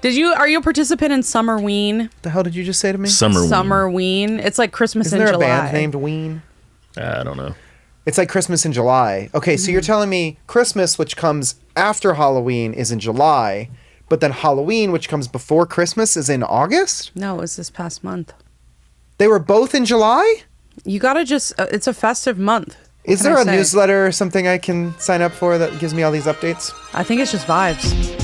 Are you a participant in Summerween? The hell did you just say to me? Summerween. It's like Christmas in July. Isn't there a band named Ween? I don't know. It's like Christmas in July. Okay, so you're telling me Christmas, which comes after Halloween, is in July, but then Halloween, which comes before Christmas, is in August? No, it was this past month. They were both in July? You gotta just, it's a festive month. Is there a newsletter or something I can sign up for that gives me all these updates? I think it's just vibes.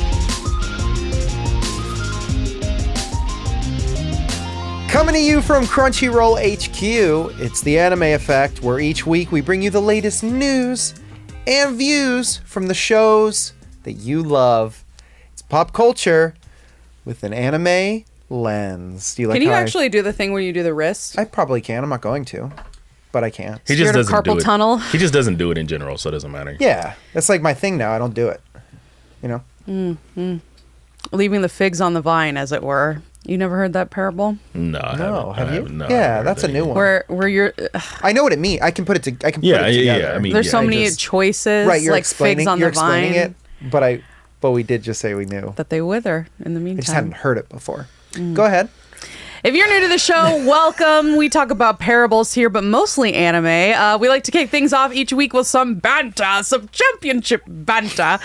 Coming to you from Crunchyroll HQ, it's the Anime Effect, where each week we bring you the latest news and views from the shows that you love. It's pop culture with an anime lens. Do you like? Can you actually do the thing where you do the wrist? I probably can. I'm not going to, but I can't. He just doesn't do carpal it. Tunnel. He just doesn't do it in general, so it doesn't matter. Yeah, that's like my thing now. I don't do it. You know. Mm-hmm. Leaving the figs on the vine, as it were. You never heard that parable? No, I haven't. Have you? No, yeah, that's a new one. Where you're... I know what it means. I can put it together. Yeah. I mean, there's so many choices. Right, you're like explaining, figs on you're the vine. explaining it, but we did just say we knew that they wither in the meantime. I just hadn't heard it before. Go ahead. If you're new to the show, welcome. We talk about parables here, but mostly anime. We like to kick things off each week with some banter, some championship banter.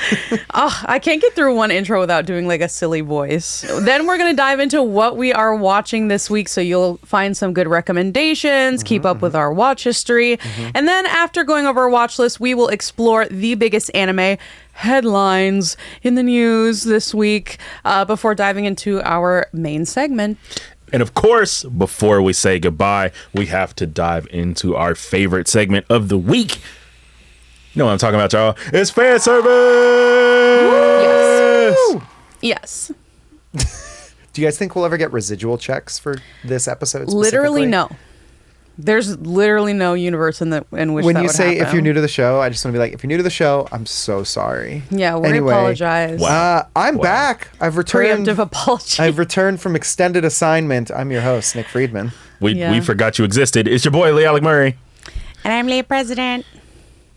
I can't get through one intro without doing like a silly voice. Then we're going to dive into what we are watching this week, so you'll find some good recommendations, keep up with our watch history. And then after going over our watch list, we will explore the biggest anime headlines in the news this week before diving into our main segment. And of course, before we say goodbye, we have to dive into our favorite segment of the week. You know what I'm talking about, y'all? It's fan service! Yes. Do you guys think we'll ever get residual checks for this episode specifically? Literally, no. There's literally no universe in which when that you would say happen. if you're new to the show, I just want to be like, if you're new to the show, I'm so sorry. Yeah, we anyway, apologize. I'm back. I've returned. Preemptive apology. I've returned from extended assignment. I'm your host, Nick Friedman. We forgot you existed. It's your boy, LeAlec Murray. And I'm Leah President.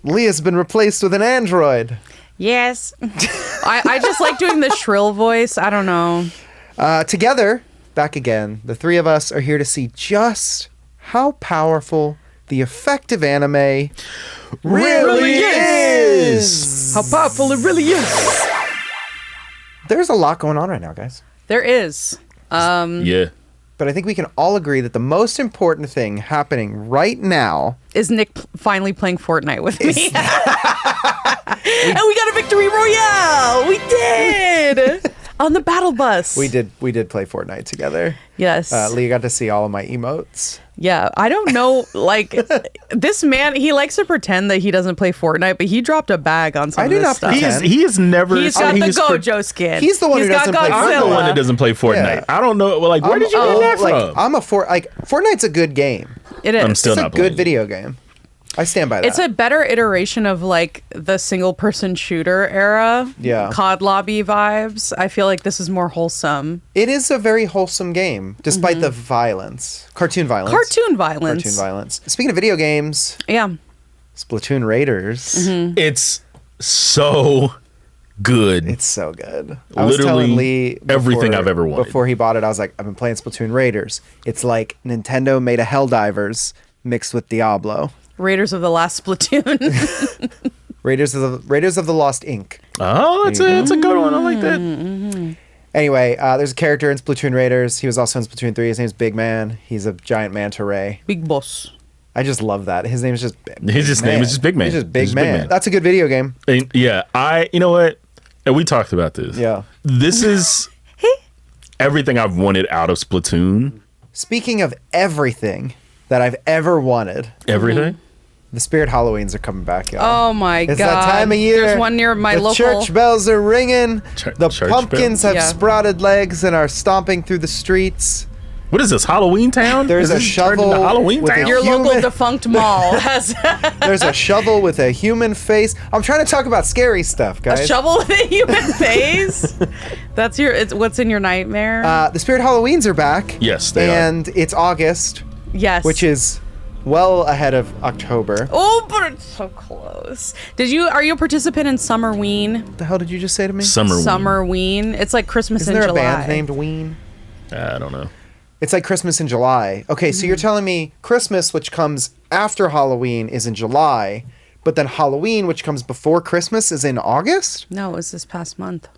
Leah's been replaced with an android. Yes. I just like doing the shrill voice. I don't know. Together, back again, the three of us are here to see just how powerful the effective anime really is. How powerful it really is. There's a lot going on right now, guys. There is. Yeah. But I think we can all agree that the most important thing happening right now is Nick finally playing Fortnite with me. And we got a victory royale. We did. On the battle bus. We did play Fortnite together. Yes. Leah got to see all of my emotes. Yeah, I don't know, like, this man, he likes to pretend that he doesn't play Fortnite, but he dropped a bag on some of this stuff. He is never... He's got the Gojo skin. He's the one who doesn't play Fortnite. I'm the one that doesn't play Fortnite. Yeah. I don't know, like, where did you get that from? Fortnite's a good game. It is. I'm still not playing. It's a good video game. I stand by that. It's a better iteration of like the single person shooter era. Yeah. COD lobby vibes. I feel like this is more wholesome. It is a very wholesome game, despite the violence. Cartoon violence. Cartoon violence. Speaking of video games. Yeah. Splatoon Raiders. It's so good. It's so good. I was telling Lee everything I've ever wanted. Before he bought it, I was like, I've been playing Splatoon Raiders. It's like Nintendo made a Helldivers mixed with Diablo. Raiders of the Last Splatoon. Raiders of the Lost Ink. Oh, that's a good one. I like that. Anyway, there's a character in Splatoon Raiders. He was also in Splatoon 3. His name's Big Man. He's a giant manta ray. Big boss. I just love that. His name is just Big name is just Big Man. He's just Big Man. That's a good video game. And yeah, you know what? And we talked about this. Yeah. This is everything I've wanted out of Splatoon. Speaking of everything that I've ever wanted. Everything? The Spirit Halloweens are coming back, y'all. Oh my God. It's that time of year. There's one near my local. The church bells are ringing. The church pumpkins bells? have sprouted legs and are stomping through the streets. What is this, Halloween Town? There's a shovel Halloween with Town? Your local defunct mall has. There's a shovel with a human face. I'm trying to talk about scary stuff, guys. A shovel with a human face? That's what's in your nightmare? The Spirit Halloweens are back. Yes, they are. And it's August. Yes. Which is well ahead of October. Oh, but it's so close. Are you a participant in Summerween? What the hell did you just say to me? Summerween. It's like Christmas Isn't in there July. a band named Ween? I don't know. It's like Christmas in July. Okay, so you're telling me Christmas, which comes after Halloween, is in July, but then Halloween, which comes before Christmas, is in August? No, it was this past month.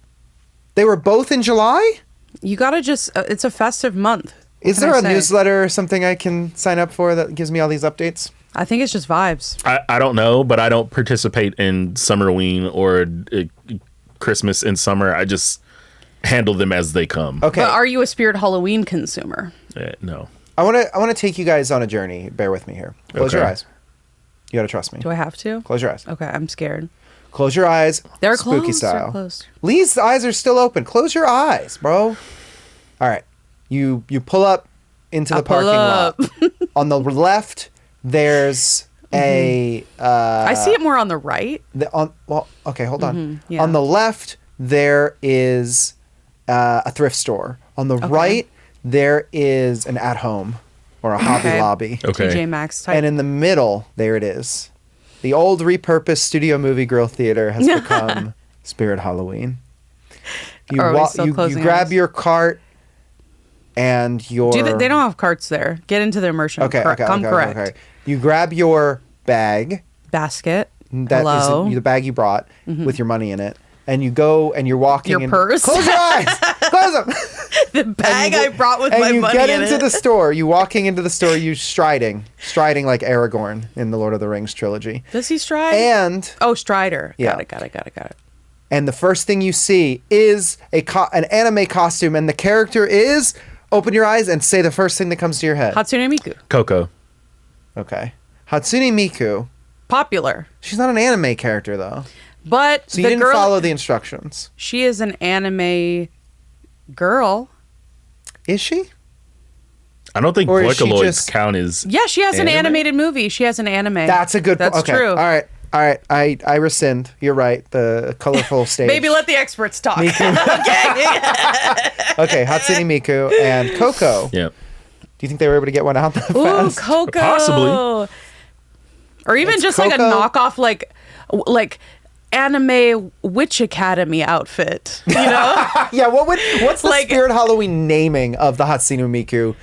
They were both in July? You gotta just, it's a festive month. What Is can there I a say? newsletter or something I can sign up for that gives me all these updates? I think it's just vibes. I don't know, but I don't participate in Summerween or Christmas in summer. I just handle them as they come. Okay. But are you a Spirit Halloween consumer? No. I want to take you guys on a journey. Bear with me here. Close your Okay. eyes. You got to trust me. Do I have to? Close your eyes. Okay, I'm scared. Close your eyes. They're spooky closed. style. They're closed. Lee's eyes are still open. Close your eyes, bro. All right. You pull up into the parking lot. On the left, there's a. I see it more on the right. Okay, hold on. yeah. On the left, there is a thrift store. On the right, there is an at-home or a Hobby Okay. Lobby. Okay. TJ Maxx type. And in the middle, there it is. The old repurposed Studio Movie Grill Theater has become Spirit Halloween. Are we still you closing grab eyes? your cart and your... They don't have carts there. Get into the immersion. Okay, Come correct. okay. You grab your bag. Basket. That is Hello. the bag you brought with your money in it. And you go and you're walking Your in. purse? Close your eyes. Close them. The bag I brought with And my you money get in into it. the store. You walking into the store. You striding like Aragorn in the Lord of the Rings trilogy. Does he stride? And Strider. Yeah. Got it. And the first thing you see is an anime costume, and the character is. Open your eyes and say the first thing that comes to your head. Hatsune Miku. Coco. Okay. Hatsune Miku. Popular. She's not an anime character though, But so you the didn't girl, follow the instructions. she is an anime girl. Is she? I don't think Or is she Vocaloids just- count as... Yeah, she has an Anime? animated movie. She has an anime. That's a good. That's okay. true. All right. I rescind. You're right. The colorful stage. Baby, let the experts talk. Okay, Hatsune Miku and Coco. Yep. Do you think they were able to get one out that Ooh, fast? Coco. Possibly. Or even It's just like a Coco. knockoff, like anime witch academy outfit. You know, Yeah. What's the Like- Spirit Halloween naming of the Hatsune Miku?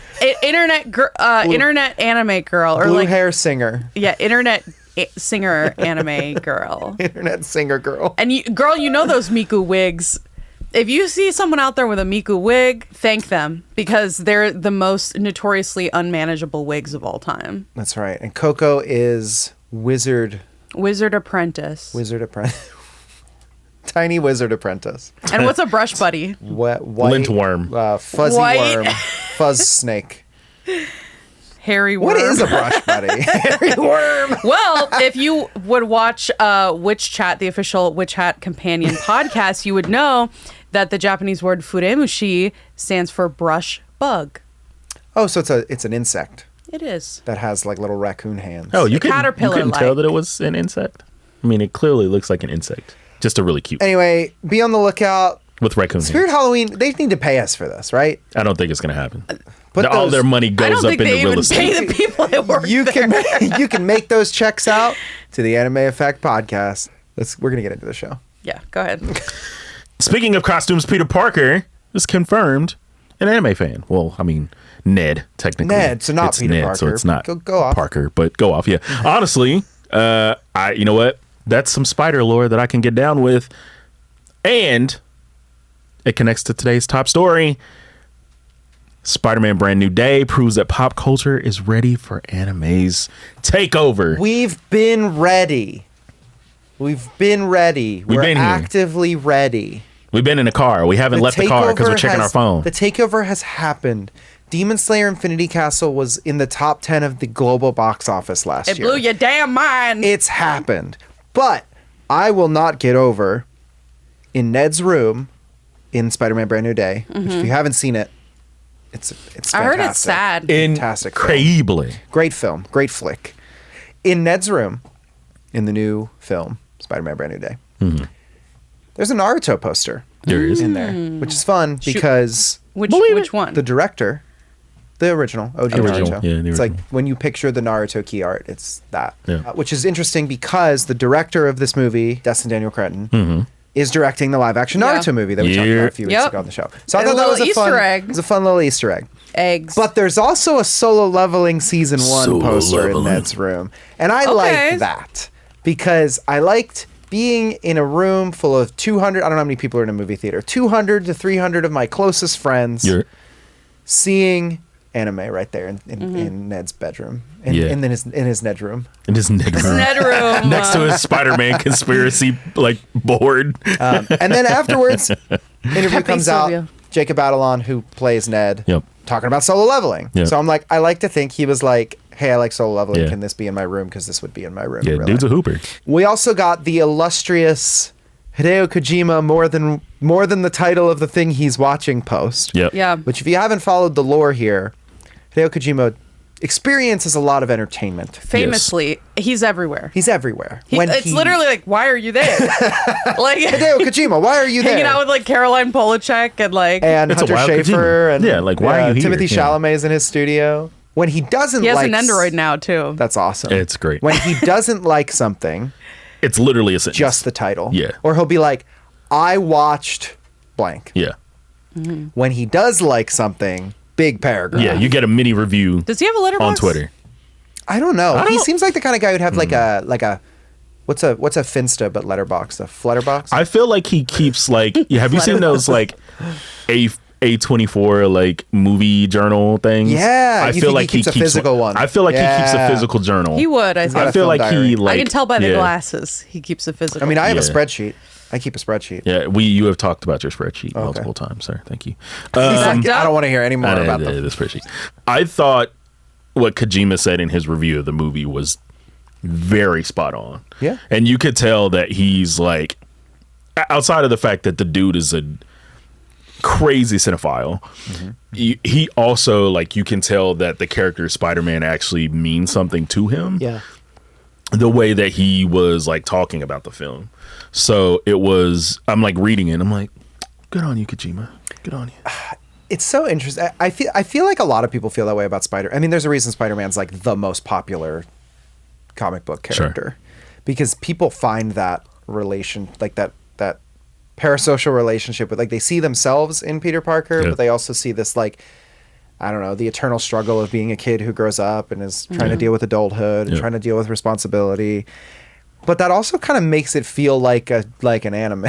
internet anime girl, or Blue like hair singer, internet singer anime girl. internet singer girl. And you know those Miku wigs. If you see someone out there with a Miku wig, thank them, because they're the most notoriously unmanageable wigs of all time. That's right. And Coco is Wizard Apprentice. apprentice. Tiny wizard apprentice. And what's a brush buddy? White Lintworm. Fuzzy White. worm. Fuzz snake. Hairy worm. What is a brush buddy? Hairy worm. Well, if you would watch Witch Chat, the official Witch Hat companion podcast, you would know that the Japanese word furemushi stands for brush bug. Oh, so it's an insect It is. that has like little raccoon hands. Oh, you couldn't caterpillar-like. tell that it was an insect? I mean, it clearly looks like an insect. Just a really cute. Anyway, be on the lookout. With raccoon Spirit hands. Halloween, they need to pay us for this, right? I don't think it's going to happen. Put All those- their money I goes don't up think into they real even estate. pay the people that work You there. can you can make those checks out to the Anime Effect podcast. We're gonna get into the show. Yeah, go ahead. Speaking of costumes, Peter Parker is confirmed an anime fan. Well, I mean, Ned, technically. Ned, so not It's Peter Ned, so Parker. it's not Go off. Parker, but go off, yeah. Honestly, you know what? That's some spider lore that I can get down with. And it connects to today's top story. Spider-Man Brand New Day proves that pop culture is ready for anime's takeover. We've been ready. We're been here. actively ready. We've been in the car. We haven't left the car because we're checking our phone. The takeover has happened. Demon Slayer Infinity Castle was in the top 10 of the global box office last It year. blew your damn mind. It's happened. But I will not get over in Ned's room in Spider-Man Brand New Day, which if you haven't seen it, it's fantastic. I heard it's sad. Fantastic film. Incredibly. Great film. Great flick. In Ned's room, in the new film, Spider-Man Brand New Day, there's a Naruto poster There is. in there, which is fun because Which one? the director The original OG Original, Naruto. yeah, the It's like original. when you picture the Naruto key art, it's that. Yeah. Which is interesting because the director of this movie, Destin Daniel Cretton, is directing the live action Yeah. Naruto movie that we talked Yeah. about a few weeks Yep. ago on the show. So I And thought a that was little a fun Easter egg. It was a fun little Easter egg. Eggs. But there's also a Solo Leveling season 1 Solo poster Leveling. in Ned's room. And I Okay. liked that because I liked being in a room full of 200, I don't know how many people are in a movie theater, 200 to 300 of my closest friends You're, seeing anime right there in Ned's bedroom. In his Ned room. in his Ned room. Ned room. Next to his Spider-Man conspiracy like board. And then afterwards, interview Happy comes Sylvia. out. Jacob Batalon, who plays Ned, Yep. talking about Solo Leveling. Yep. So I'm like, I like to think he was like, hey, I like Solo Leveling. Yeah. Can this be in my room? Because this would be in my room. Yeah, in real dude's a life. hooper. We also got the illustrious Hideo Kojima more than the title of the thing he's watching post. Yep. Yeah. Which if you haven't followed the lore here, Hideo Kojima experiences a lot of entertainment. Famously, he's everywhere. He's everywhere. It's literally like, why are you there? Like Hideo Kojima, why are you there? hanging out with like Caroline Polachek and like and It's a Hunter wild Schafer Kojima. and Yeah, like, why are you here? Timothy Yeah. Chalamet's in his studio. When he doesn't he has like an Android now too. That's awesome. It's great. When he doesn't like something, It's literally a sentence. just the title. Yeah. Or he'll be like, I watched blank. Yeah. When he does like something, big paragraph. Yeah, you get a mini review Does he have a letterbox? on Twitter. I don't know. He don't- seems like the kind of guy who'd have like a what's a Finsta but letterbox, a Flutterbox. I feel like he keeps like have you seen those like A24 like movie journal things? Yeah, I you feel think like he keeps a physical one? I feel like he keeps a Yeah. physical journal. He would. I got think. a I feel film like diary. he like I can tell by the yeah. glasses. He keeps a physical. I mean, I have a Yeah. spreadsheet. I keep a spreadsheet. Yeah, you have talked about your spreadsheet multiple times, sir. Thank you. He's like, up? I don't want to hear any more I about did them. the spreadsheet. I thought what Kojima said in his review of the movie was very spot on. Yeah. And you could tell that he's like, outside of the fact that the dude is a crazy cinephile, he also, like, you can tell that the character Spider-Man actually means something to him. Yeah. The way that he was like talking about the film. So it was, I'm like reading it. I'm like, good on you, Kojima. Good on you. It's so interesting. I feel like a lot of people feel that way about Spider. I mean, there's a reason Spider-Man's like the most popular comic book character, because people find that relation, like that parasocial relationship with, like, they see themselves in Peter Parker, Yeah. but they also see this, like, I don't know, the eternal struggle of being a kid who grows up and is trying to deal with adulthood and Yeah. trying to deal with responsibility. But that also kind of makes it feel like an anime,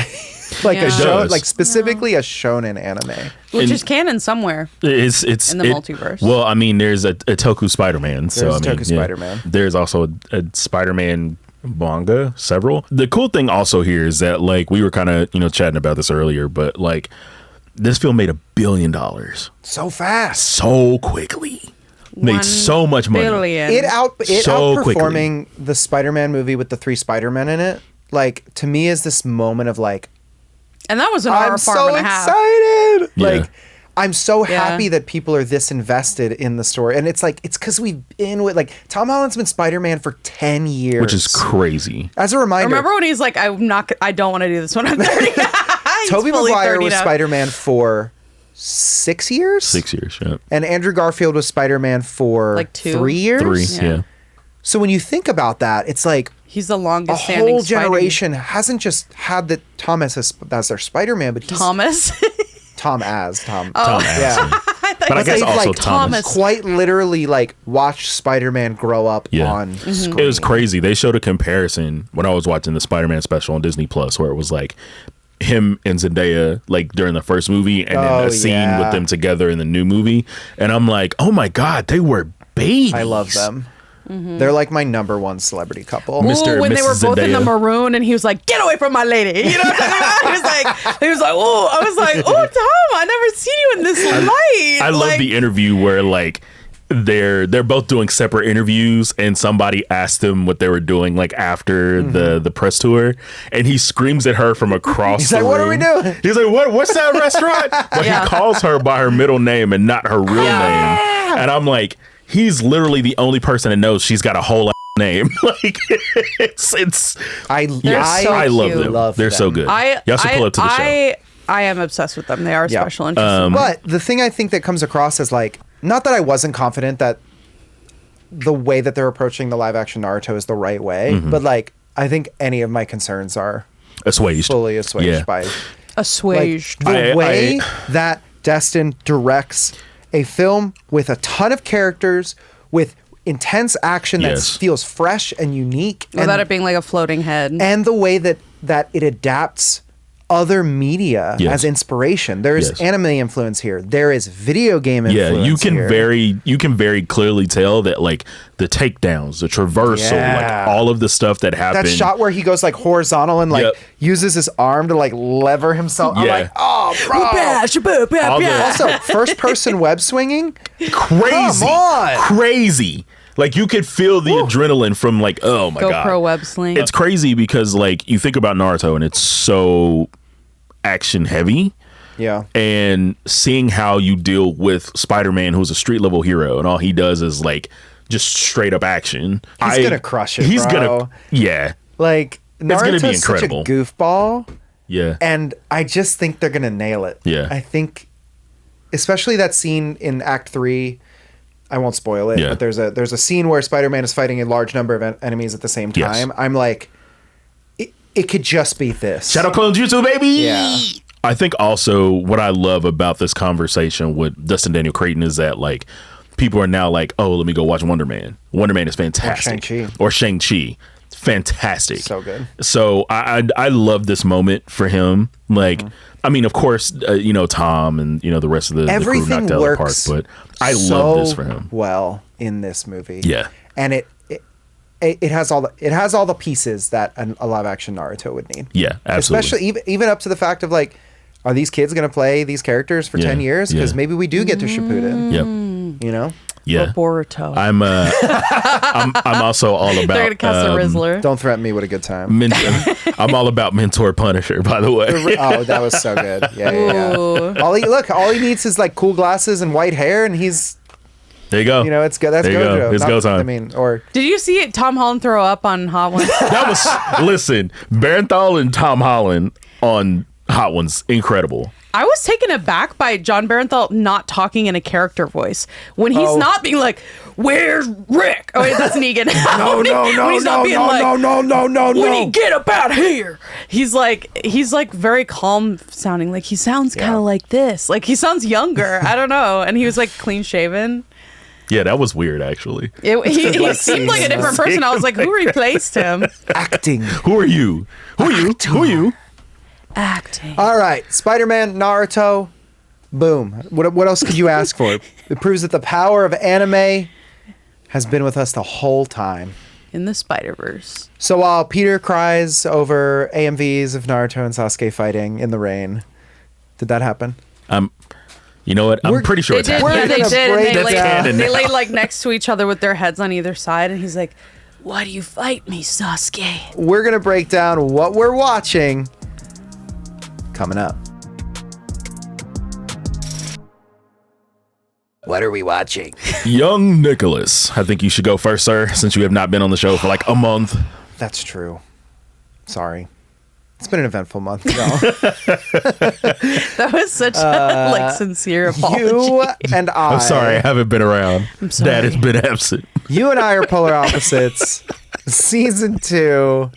like Yeah. a It show, does. like specifically a shonen anime. which And- is canon somewhere. It's In the multiverse. Well, I mean, there's a Toku Spider-Man. So There's I a mean, Toku yeah. Spider-Man. There's also a Spider-Man manga, several. The cool thing also here is that, like, we were kind of chatting about this earlier, but like this film made $1 billion So fast. so quickly, made 1 so much money. billion. It So outperforming the Spider-Man movie with the 3 Spider-Men in it. Like, to me, is this moment of like, and that was an hour I'm farm so and a half. excited. Yeah. Like, I'm so Yeah. happy that people are this invested in the story, and it's like, it's because we've been with, like, Tom Holland's been Spider-Man for 10 years, Which is crazy. As a reminder, Remember when he's like, I don't want to do this when I'm 30. He's Tobey fully Maguire 30 was now. Spider-Man for 6 years. 6 years, yeah. And Andrew Garfield was Spider-Man for Like 2? 3 years. 3, Yeah. yeah. So when you think about that, it's like, He's the a longest standing whole generation hasn't just had the Thomas as their Spider-Man, but he's Thomas. Tom. Tom Yeah. But I guess they've, also like, Thomas. Quite literally, like, watched Spider-Man grow up Yeah. on screen. It was crazy. They showed a comparison when I was watching the Spider-Man special on Disney Plus, where it was like him and Zendaya, like during the first movie, and then Oh, a scene yeah. with them together in the new movie. And I'm like, oh my god, they were babies. I love them. They're like my number one celebrity couple. Ooh, Mr. when they were Mrs. both in the Zendaya. maroon, and he was like, "Get away from my lady!" You know what I'm talking about? He was like, "Oh," I was like, "Oh, Tom, I never seen you in this light." I love Like, the interview where like they're both doing separate interviews, and somebody asked them what they were doing like after the press tour, and he screams at her from across He's the like, room. "What are we doing?" He's like, what's that restaurant? But Yeah. he calls her by her middle name and not her real name. And I'm like, he's literally the only person that knows she's got a whole name. Like, it's I so I love cute. them. Love They're so them. good. I Y'all should pull up to the show. I am obsessed with them. They are Yeah. special interest. But the thing I think that comes across as like, not that I wasn't confident that the way that they're approaching the live action Naruto is the right way, but like I think any of my concerns are Assuaged. fully assuaged by Assuaged. the way that Destin directs a film with a ton of characters, with intense action that feels fresh and unique, Without it being like a floating head. and the way that it adapts other media as inspiration. There is anime influence here. There is video game influence. Yeah, you can very clearly tell that like the takedowns, the traversal, like all of the stuff that happened. That shot where he goes like horizontal and like uses his arm to like lever himself. I'm like, oh, bro. Also, first person web swinging. Crazy. Come on. Crazy. Like you could feel the adrenaline from like, oh my God. GoPro web sling. It's crazy because like you think about Naruto and it's so action heavy. Yeah. And seeing how you deal with Spider-Man, who's a street level hero, and all he does is like just straight up action. He's gonna crush it. He's bro. gonna like It's gonna be Naruto's such a incredible. goofball. Yeah. And I just think they're gonna nail it. Yeah. I think especially that scene in Act 3. I won't spoil it, but there's a scene where Spider-Man is fighting a large number of enemies at the same time. Yes. I'm like, it could just be this. Shadow Clone Jutsu, baby. Yeah. I think also what I love about this conversation with Dustin Daniel Creighton is that like people are now like, oh, let me go watch Wonder Man. Wonder Man is fantastic. Or Shang-Chi. Fantastic. So good. So I love this moment for him. Like, I mean, of course, Tom and the rest of the crew knocked out of the park, but I love this for him. Well, in this movie, Yeah. and it has all the pieces that a live action Naruto would need. Yeah, absolutely. Especially even up to the fact of like, are these kids going to play these characters for 10 years? Because maybe we do get to Shippuden. Yep. You know? Yeah. Boruto. I'm also all about. They're gonna cast a Rizzler. Don't threaten me with a good time. I'm all about Mentor Punisher, by the way. Oh, that was so good. Yeah. All he needs is like cool glasses and white hair, and he's. There you go. It's good. That's there you Gojo. go. It's go time. I mean, or Did you see Tom Holland throw up on Hot Ones? that was listen. Barenthal and Tom Holland on Hot Ones, incredible. I was taken aback by John Barenthal not talking in a character voice when he's not being like, "Where's Rick?" Oh, wait, that's Negan. no. When he get up out here, he's like very calm sounding. Like he sounds kind of like this. Like he sounds younger. I don't know. And he was like clean shaven. Yeah, that was weird, actually. He seemed like a different person. I was like, who replaced him? acting. Who are you? Who are you? Acting. All right, Spider-Man, Naruto, boom. What else could you ask for? It proves that the power of anime has been with us the whole time. In the Spider-Verse. So while Peter cries over AMVs of Naruto and Sasuke fighting in the rain, did that happen? You know what? I'm pretty sure it's They did. happening. Yeah, they did. And canon they now. laid like next to each other with their heads on either side, and he's like, "Why do you fight me, Sasuke?" We're going to break down what we're watching coming up. What are we watching? Young Nicholas. I think you should go first, sir, since you have not been on the show for like a month. That's true. Sorry. It's been an eventful month. No. That was such a like sincere apology. You and I. I'm sorry, I haven't been around. I'm sorry. Dad has been absent. You and I are polar opposites. Season 2. Do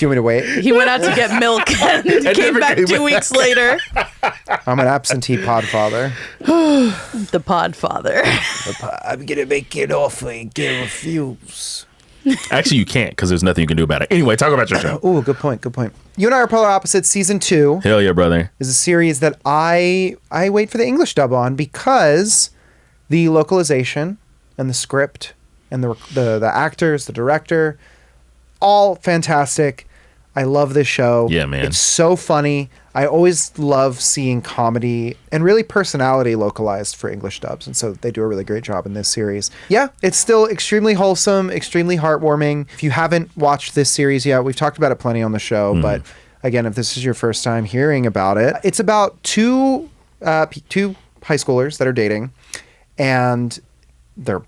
you want me to wait? He went out to get milk and came back 2 weeks later. I'm an absentee podfather. The Podfather. I'm going to make an offer and get a refuse. Actually, you can't because there's nothing you can do about it. Anyway, talk about your show. Ooh, good point. You and I are polar opposites. Season 2 Hell yeah, brother. is a series that I wait for the English dub on because the localization and the script and the actors, the director, all fantastic. I love this show. Yeah, man. It's so funny. I always love seeing comedy and really personality localized for English dubs. And so they do a really great job in this series. Yeah, it's still extremely wholesome, extremely heartwarming. If you haven't watched this series yet, we've talked about it plenty on the show. But again, if this is your first time hearing about it, it's about two high schoolers that are dating. And they're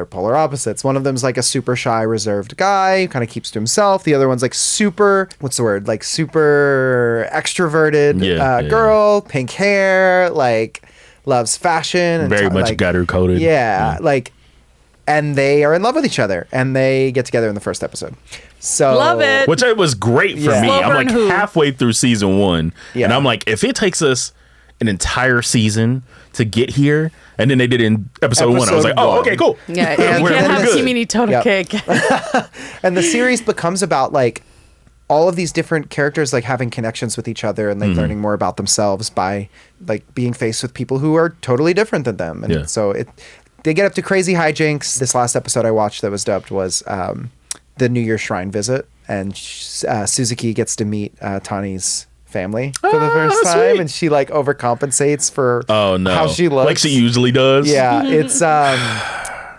polar opposites. One of them's like a super shy, reserved guy who kind of keeps to himself. The other one's like super extroverted girl, pink hair, like loves fashion. And Very much gutter coded. Yeah, like, and they are in love with each other, and they get together in the first episode. So Love it. Which it was great for Yeah. me. Slow I'm like burn who? halfway through season 1, Yeah. and I'm like, if it takes us an entire season to get here, and then they did it in episode 1, I was like, Episode oh, one. okay, cool. Yeah, And you then can't have this- Kimi ni Tono Yep. cake. And the series becomes about like all of these different characters like having connections with each other and like learning more about themselves by like being faced with people who are totally different than them. And Yeah. so they get up to crazy hijinks. This last episode I watched that was dubbed was the New Year's Shrine visit, and Suzuki gets to meet Tani's family for the first time, sweet. and she like overcompensates for Oh no, how she looks like she usually does. Yeah, it's I'm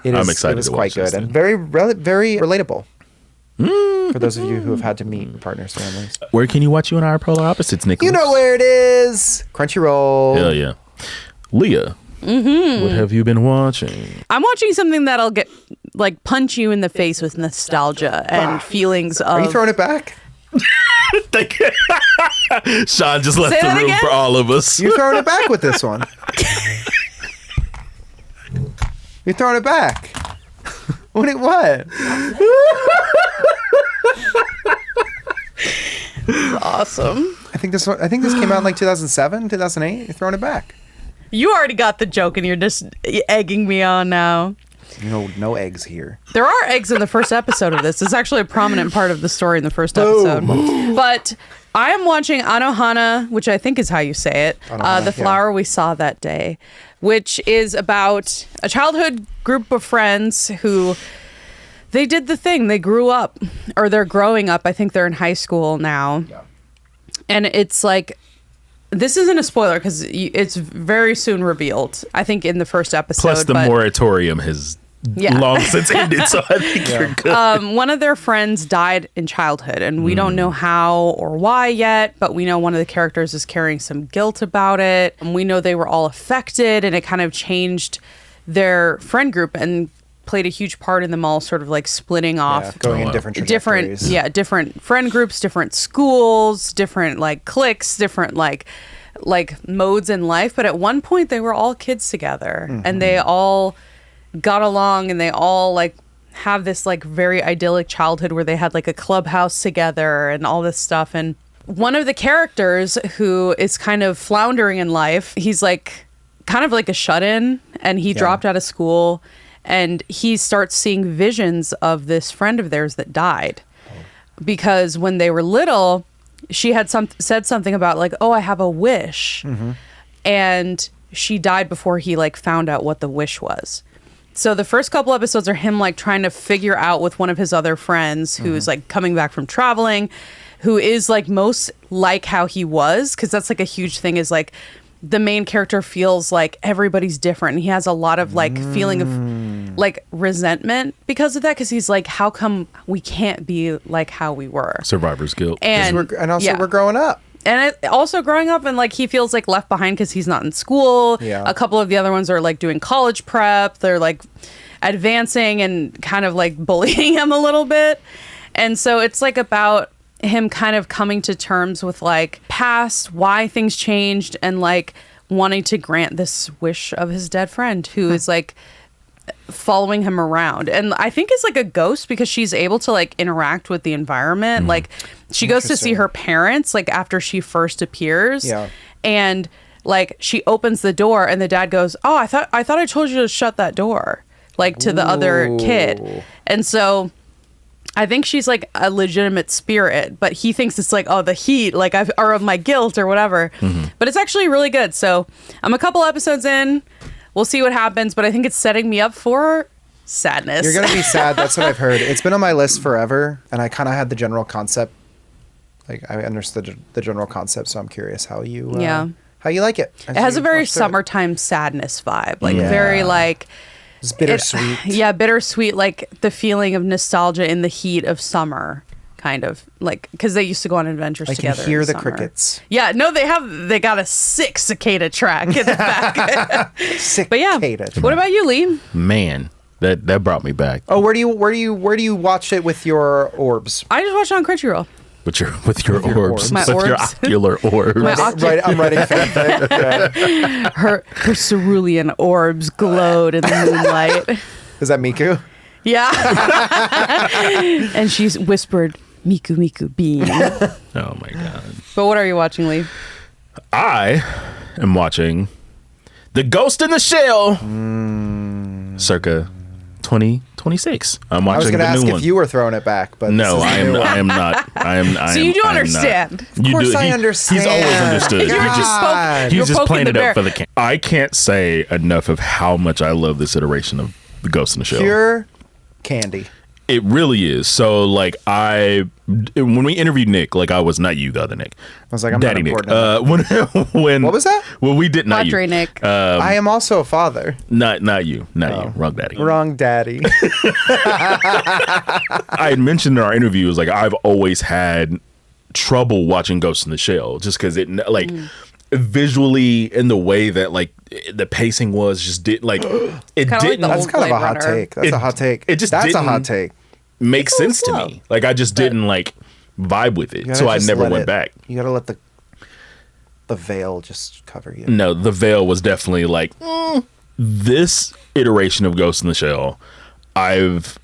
excited It was to quite watch this good and then. very relatable for those of you who have had to meet partners' families. Where can you watch You and I Are Polar Opposites, Nicholas? You know where it is. Crunchyroll. Hell yeah. Leah, what have you been watching? I'm watching something that'll get like punch you in the face with nostalgia and feelings of. Are you throwing it back? Sean just left Say the that room again? for all of us. You're throwing it back with this one. You're throwing it back. What? Awesome. I think this came out in like 2007, 2008. You're throwing it back. You already got the joke and you're just egging me on now. You know, no eggs here. There are eggs in the first episode of this. It's actually a prominent part of the story in the first episode. But I am watching Anohana, which I think is how you say it, Anohana, The Flower We Saw That Day, which is about a childhood group of friends who they did the thing. They grew up, or they're growing up. I think they're in high school now. Yeah. And it's like, this isn't a spoiler because it's very soon revealed, I think, in the first episode. Plus, the but- moratorium has Yeah. long since ended, so I think you're good. one of their friends died in childhood, and we don't know how or why yet, but we know one of the characters is carrying some guilt about it. And we know they were all affected, and it kind of changed their friend group and played a huge part in them all sort of like splitting off. Yeah, going in wow. different trajectories. Different friend groups, different schools, different like cliques, different like modes in life. But at one point they were all kids together, and they all got along, and they all like have this like very idyllic childhood where they had like a clubhouse together and all this stuff. And one of the characters who is kind of floundering in life, he's like kind of like a shut-in, and he dropped out of school, and he starts seeing visions of this friend of theirs that died. Because when they were little, she had said something about like, oh, I have a wish. And she died before he like found out what the wish was. So the first couple episodes are him like trying to figure out with one of his other friends who's like coming back from traveling, who is like most like how he was, because that's like a huge thing, is like the main character feels like everybody's different, and he has a lot of like feeling of like resentment because of that, because he's like, how come we can't be like how we were? Survivor's guilt. And We're growing up. and also growing up, and like he feels like left behind because he's not in school. Yeah. A couple of the other ones are like doing college prep. They're like advancing and kind of like bullying him a little bit. And so it's like about him kind of coming to terms with like past, why things changed, and like wanting to grant this wish of his dead friend who is like following him around. And I think it's like a ghost because she's able to like interact with the environment. Like she goes to see Interesting. her parents like after she first appears. Yeah. And like she opens the door and the dad goes, "Oh, I thought I told you to shut that door," like to the other kid. Ooh. And so I think she's like a legitimate spirit, but he thinks it's like, oh, the heat, like or of my guilt or whatever. But it's actually really good. So I'm a couple episodes in. We'll see what happens, but I think it's setting me up for sadness. You're gonna be sad. That's what I've heard. It's been on my list forever, and I kind of had the general concept. Like I understood the general concept, so I'm curious how you how you like it. It has a very summertime sadness vibe, like Yeah. very like It's bittersweet. yeah, bittersweet, like the feeling of nostalgia in the heat of summer, kind of like because they used to go on adventures I can together. hear in the summer. crickets. Yeah, no, they got a sick cicada track in the back. Sick. But yeah, what about you, Lee? Man, that brought me back. Oh, where do you watch it with your orbs? I just watched it on Crunchyroll. with your orbs, My with your orbs. ocular orbs. My Right, I'm writing fanfic. Yeah. her cerulean orbs glowed in the moonlight. Is that Miku? Yeah. And she's whispered, Miku Miku beam. Oh my god! But what are you watching, Lee? I am watching The Ghost in the Shell, circa 2026. I'm I was watching going to the ask new if one. you were throwing it back, but No, this is I the am. new one. I am not. So you do understand. Of course I understand. He's always understood. You're just He's just poking playing the it up bear. for the camp. I can't say enough of how much I love this iteration of The Ghost in the Shell. Pure candy. It really is. So, like, when we interviewed Nick, like, I was not you, the other Nick. I was like, I'm Daddy not Nick. important. When What was that? When we did not Padre you. Nick. I am also a father. Not you. Wrong daddy. Wrong daddy. I had mentioned in our interview, it was like, I've always had trouble watching Ghost in the Shell just because it, like, visually in the way that, like, the pacing was just did like it Kinda like didn't the That's old kind of a Blade hot Runner. take. That's a hot take. That's a didn't hot take. make sense to slow. me. Like, I just didn't like vibe with it, You gotta so I just never let went it- back. You gotta let the veil just cover you. No, the veil was definitely like this iteration of Ghost in the Shell. I've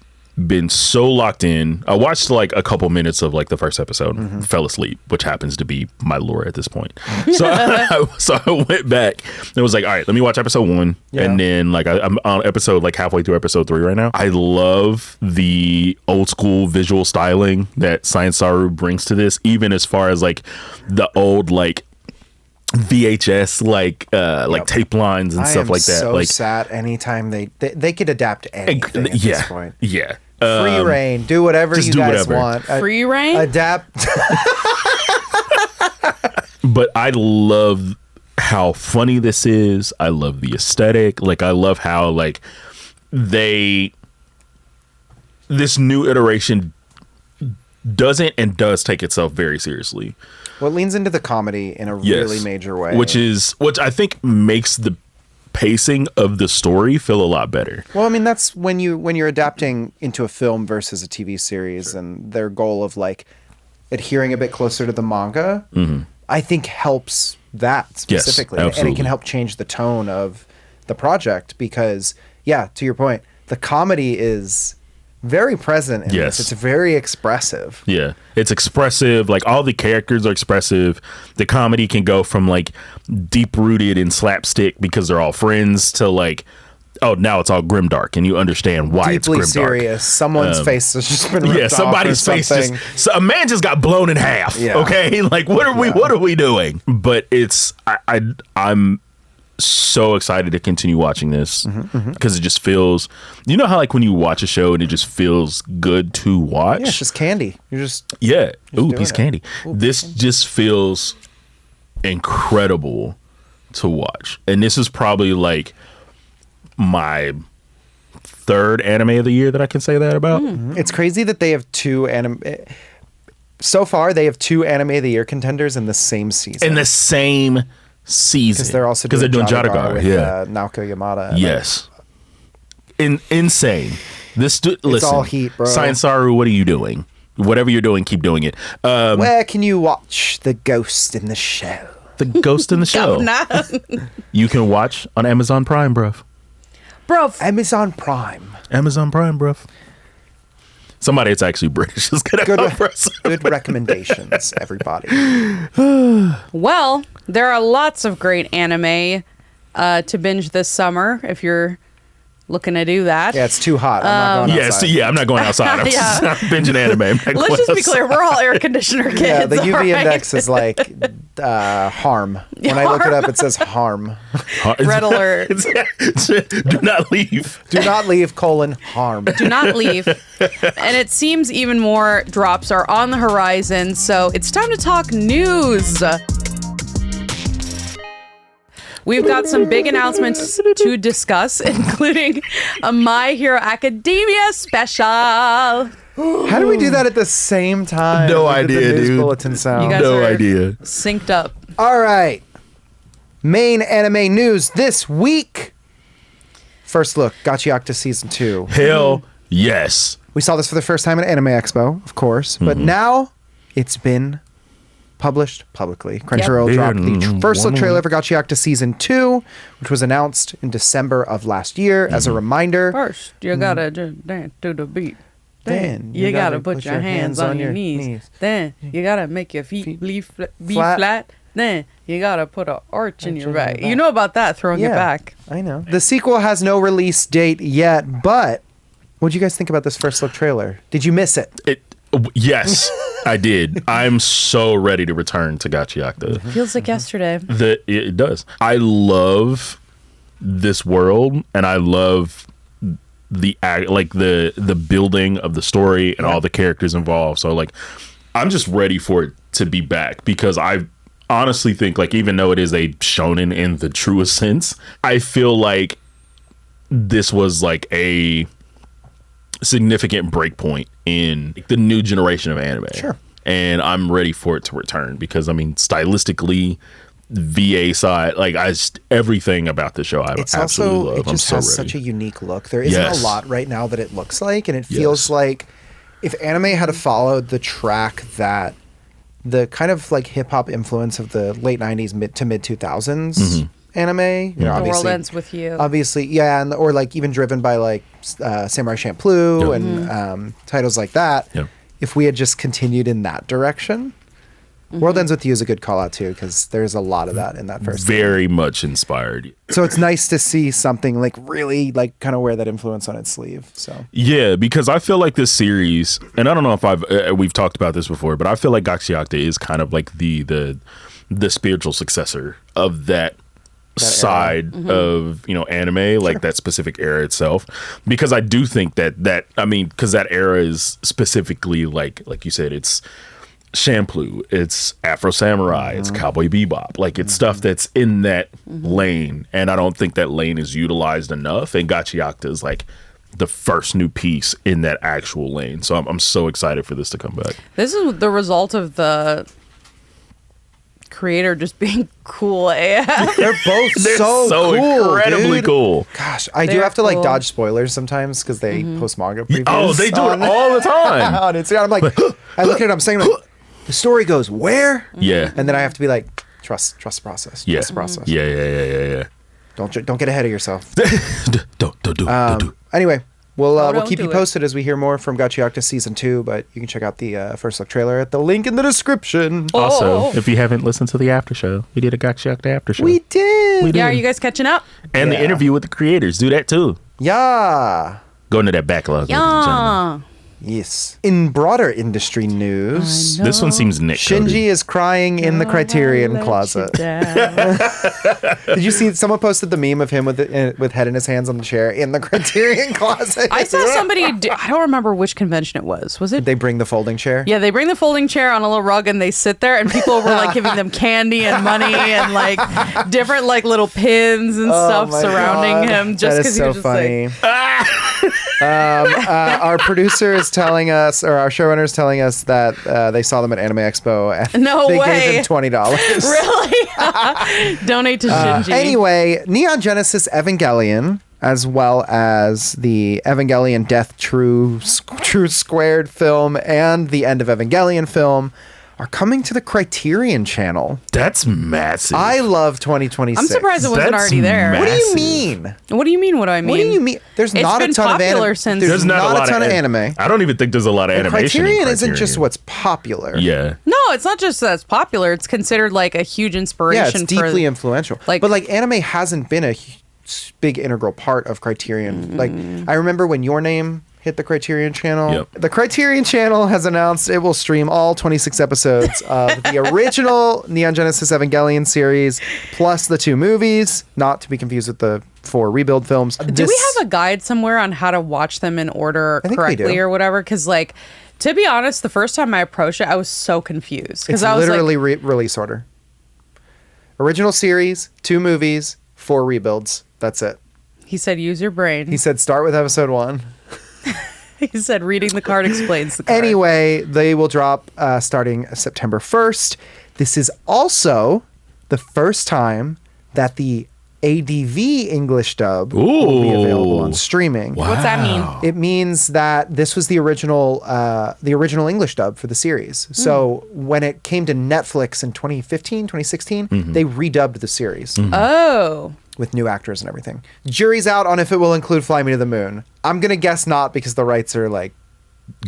been so locked in. I watched like a couple minutes of like the first episode, fell asleep, which happens to be my lore at this point. So I went back and was like, all right, let me watch episode 1. Yeah. And then like I'm on episode like halfway through episode 3 right now. I love the old school visual styling that Science Saru brings to this, even as far as like the old like VHS like tape lines and stuff like that. So Like sad anytime they could adapt anything at this point. Yeah. Free reign. Do whatever just you do guys whatever. want. Free reign? Adapt. But I love how funny this is. I love the aesthetic. Like, I love how like this new iteration doesn't and does take itself very seriously. Well, it leans into the comedy in a Yes. really major way. Which I think makes the pacing of the story feel a lot better. Well, I mean, that's when you're adapting into a film versus a TV series, and their goal of like adhering a bit closer to the manga, I think helps that specifically, and it absolutely. can help change the tone of the project because, yeah, to your point, the comedy is very present in Yes. this. It's very expressive. Yeah, it's expressive. Like, all the characters are expressive. The comedy can go from like deep rooted in slapstick because they're all friends to like, oh, now it's all grimdark and you understand why Deeply it's grimdark. serious. Someone's face has just been ripped Yeah, off or somebody's face something. a man just got blown in half. Yeah. Okay, like what are we doing? But I'm so excited to continue watching this because it just feels, you know how like when you watch a show and it just feels good to watch. Yeah, it's just candy. You're just Yeah. Ooh, doing piece of it. candy. This just feels incredible to watch. And this is probably like my third anime of the year that I can say that about. It's crazy that they have two anime. So far, they have two anime of the year contenders in the same season. In the same season. Because they're also doing Jadagar. with Yeah. Naoko Yamada. And Yes. Insane. Listen, all heat, bro. Science Saru, what are you doing? Whatever you're doing, keep doing it. Where can you watch The Ghost in the Shell? The Ghost in the Shell. Nah. You can watch on Amazon Prime, bruv. Bro, Amazon Prime. Amazon Prime, bruv. Somebody that's actually British is gonna Good, come for us. good recommendations, everybody. well, there are lots of great anime to binge this summer if you're looking to do that. Yeah, it's too hot. I'm not going Yes, outside. yeah, I'm not going outside. I'm Yeah. just binging anime. I'm not Let's going just be outside. clear, we're all air conditioner kids. Yeah, the UV all right? index is like harm. When I look it up, it says harm. Red alert. Do not leave. Do not leave, harm. Do not leave. And it seems even more drops are on the horizon, so it's time to talk news. We've got some big announcements to discuss, including a My Hero Academia special. How do we do that at the same time? No We did the idea, news dude. bulletin sound. You guys No are idea. synced up. All right. Main anime news this week. First look, Gachiakuta Season 2. Hell yes. We saw this for the first time at Anime Expo, of course. But Mm-hmm. now it's been published publicly. Crunchyroll dropped the first look trailer for Gachiakuta Season 2, which was announced in December of last year. As a reminder, First, you gotta just dance to the beat. Then you gotta put your hands on your knees. Then you gotta make your feet be flat. Then you gotta put an arch in your back. You know about that, throwing it back. I know. The sequel has no release date yet, but what do you guys think about this first look trailer? Did you miss it? Yes, I did. I'm so ready to return to Gachiakuta. Feels like yesterday. It does. I love this world, and I love the building of the story and all the characters involved. So like, I'm just ready for it to be back, because I honestly think, like, even though it is a shonen in the truest sense, I feel like this was like a significant breakpoint in the new generation of anime. Sure. And I'm ready for it to return, because I mean, stylistically, VA side, like, everything about the show I absolutely love. It just has such a unique look. There isn't a lot right now that it looks like, and it feels like if anime had followed the track that the kind of like hip hop influence of the late 90s to mid 2000s anime, you know, The World Ends With You. Obviously, yeah, and or like even driven by like Samurai Champloo and titles like that. Yep. If we had just continued in that direction, World Ends With You is a good call out too, because there's a lot of that in that first. Very much inspired. So it's nice to see something like really like kind of wear that influence on its sleeve. So Yeah, because I feel like this series, and I don't know if we've talked about this before, but I feel like Gachiakuta is kind of like the spiritual successor of that side of, you know, anime, like that specific era itself, because I do think that I mean, because that era is specifically like you said, it's Champloo, it's Afro Samurai, it's Cowboy Bebop, like it's stuff that's in that lane, and I don't think that lane is utilized enough, and Gachiakuta is like the first new piece in that actual lane. So I'm so excited for this to come back. This is the result of the creator just being cool AF. they're both so cool, incredibly dude. cool. Gosh, I do They're have to like cool. dodge spoilers sometimes because they post manga previews. Oh, they do it all the time. on Instagram. I'm like, I look at it, I'm saying like, the story goes where? Yeah. And then I have to be like, trust the process. Yeah. Trust the process. Yeah. Don't get ahead of yourself. Don't do. Anyway, we'll don't keep do you it. posted as we hear more from Gachiakuta Season 2, but you can check out the first look trailer at the link in the description. Also, if you haven't listened to the after show, we did a Gachiakuta after show. We did. Yeah, are you guys catching up? And the interview with the creators. Do that too. Yeah. Go into that backlog. ladies and gentlemen. Yeah. Yes. In broader industry news, This one seems Nick. Shinji is crying in the Criterion closet. Did you see someone posted the meme of him with head in his hands on the chair in the Criterion closet? I saw somebody I don't remember which convention it was. Was it? They bring the folding chair. Yeah, they bring the folding chair on a little rug and they sit there, and people were like giving them candy and money and like different like little pins and stuff my surrounding God. him just That because is he so was just funny. like, Our producer is telling us, or our showrunner is telling us that they saw them at Anime Expo and No they way. gave him $20. really? Donate to Shinji. Anyway, Neon Genesis Evangelion, as well as the Evangelion Death True Squared film and the End of Evangelion film, are coming to the Criterion channel. That's massive. I love 2026. I'm surprised it wasn't That's already there. mad. What do you Massive. mean? What do you mean? What do I mean? What do you mean? There's It's not a been ton of popular anime. since- There's There's not a ton of a- anime. I don't even think there's a lot of And animation. in Criterion isn't just Criterion. what's popular. Yeah. No, it's not just that it's popular. It's considered like a huge inspiration. Yeah, it's deeply influential. like- but like anime hasn't been a big integral part of Criterion. Like I remember when Your Name hit the Criterion channel. Yep. The Criterion channel has announced it will stream all 26 episodes of the original Neon Genesis Evangelion series plus the 2 movies, not to be confused with the 4 rebuild films. Do we have a guide somewhere on how to watch them in order I think we correctly do. or whatever? Because like, to be honest, the first time I approached it, I was so confused It's because I was literally like, release order. Original series, 2 movies, 4 rebuilds. That's it. he said, use your brain. He said start with episode 1. He said, reading the card explains the card. Anyway, they will drop starting September 1st. This is also the first time that the ADV English dub will be available on streaming. Wow. What's that mean? It means that this was the original English dub for the series. So when it came to Netflix in 2015, 2016, they redubbed the series Oh. with new actors and everything. Jury's out on if it will include Fly Me to the Moon. I'm going to guess not because the rights are like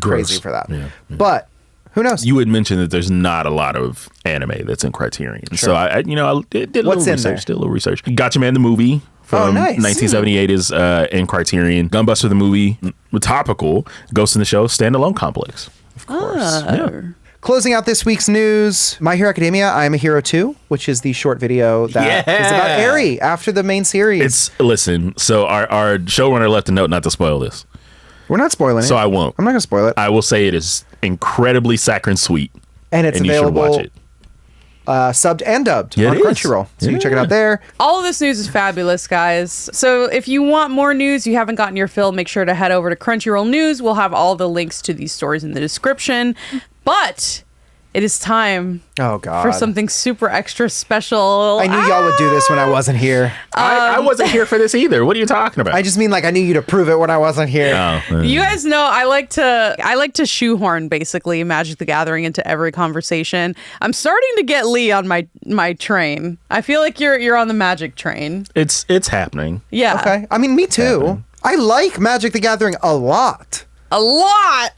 crazy Gross. for that. Yeah. But who knows? You had mentioned that there's not a lot of anime that's in Criterion. So I did a What's little in there? research. Did a little research. Gotcha Man the movie from nice. 1978 is in Criterion. Gunbuster the movie, topical. Ghost in the Shell, standalone complex. Of course. Yeah. Closing out this week's news, My Hero Academia, I Am a Hero 2, which is the short video that is about Eri after the main series. Listen, so our showrunner left a note not to spoil this. We're not spoiling it. So I won't. I'm not going to spoil it. I will say it is incredibly saccharine sweet. And it's you should available watch it. Subbed and dubbed Yeah, on it is. Crunchyroll. So you can check it out there. All of this news is fabulous, guys. So if you want more news, you haven't gotten your fill, make sure to head over to Crunchyroll News. We'll have all the links to these stories in the description. But it is time Oh, God. for something super extra special. I knew y'all would do this when I wasn't here. I wasn't here for this either. What are you talking about? I just mean like I knew you to prove it when I wasn't here. You guys know I like to shoehorn basically Magic the Gathering into every conversation. I'm starting to get Lee on my train. I feel like you're on the Magic train. It's happening. Yeah. Okay. I mean, me too. I like Magic the Gathering a lot. A lot.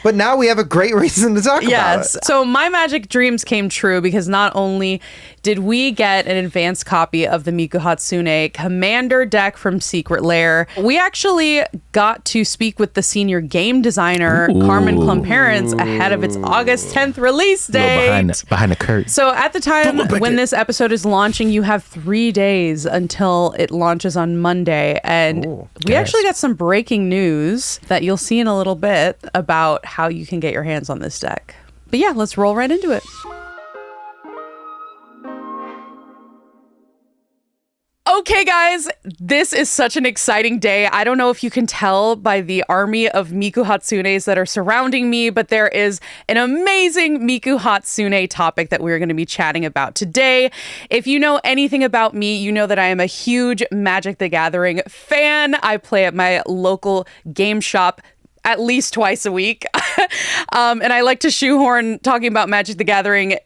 But now we have a great reason to talk about Yes. it. So my magic dreams came true because not only did we get an advanced copy of the Miku Hatsune Commander deck from Secret Lair, we actually got to speak with the senior game designer, Carmen Klomparens, ahead of its August 10th release A little date. behind the curtain. So at the time when this episode is launching, you have 3 days until it launches on Monday. And we Yes. actually got some breaking news that you'll see in a little bit about how you can get your hands on this deck. But yeah, let's roll right into it. Okay, guys, this is such an exciting day. I don't know if you can tell by the army of Miku Hatsunes that are surrounding me, but there is an amazing Miku Hatsune topic that we're going to be chatting about today. If you know anything about me, you know that I am a huge Magic the Gathering fan. I play at my local game shop at least twice a week. And I like to shoehorn talking about Magic the Gathering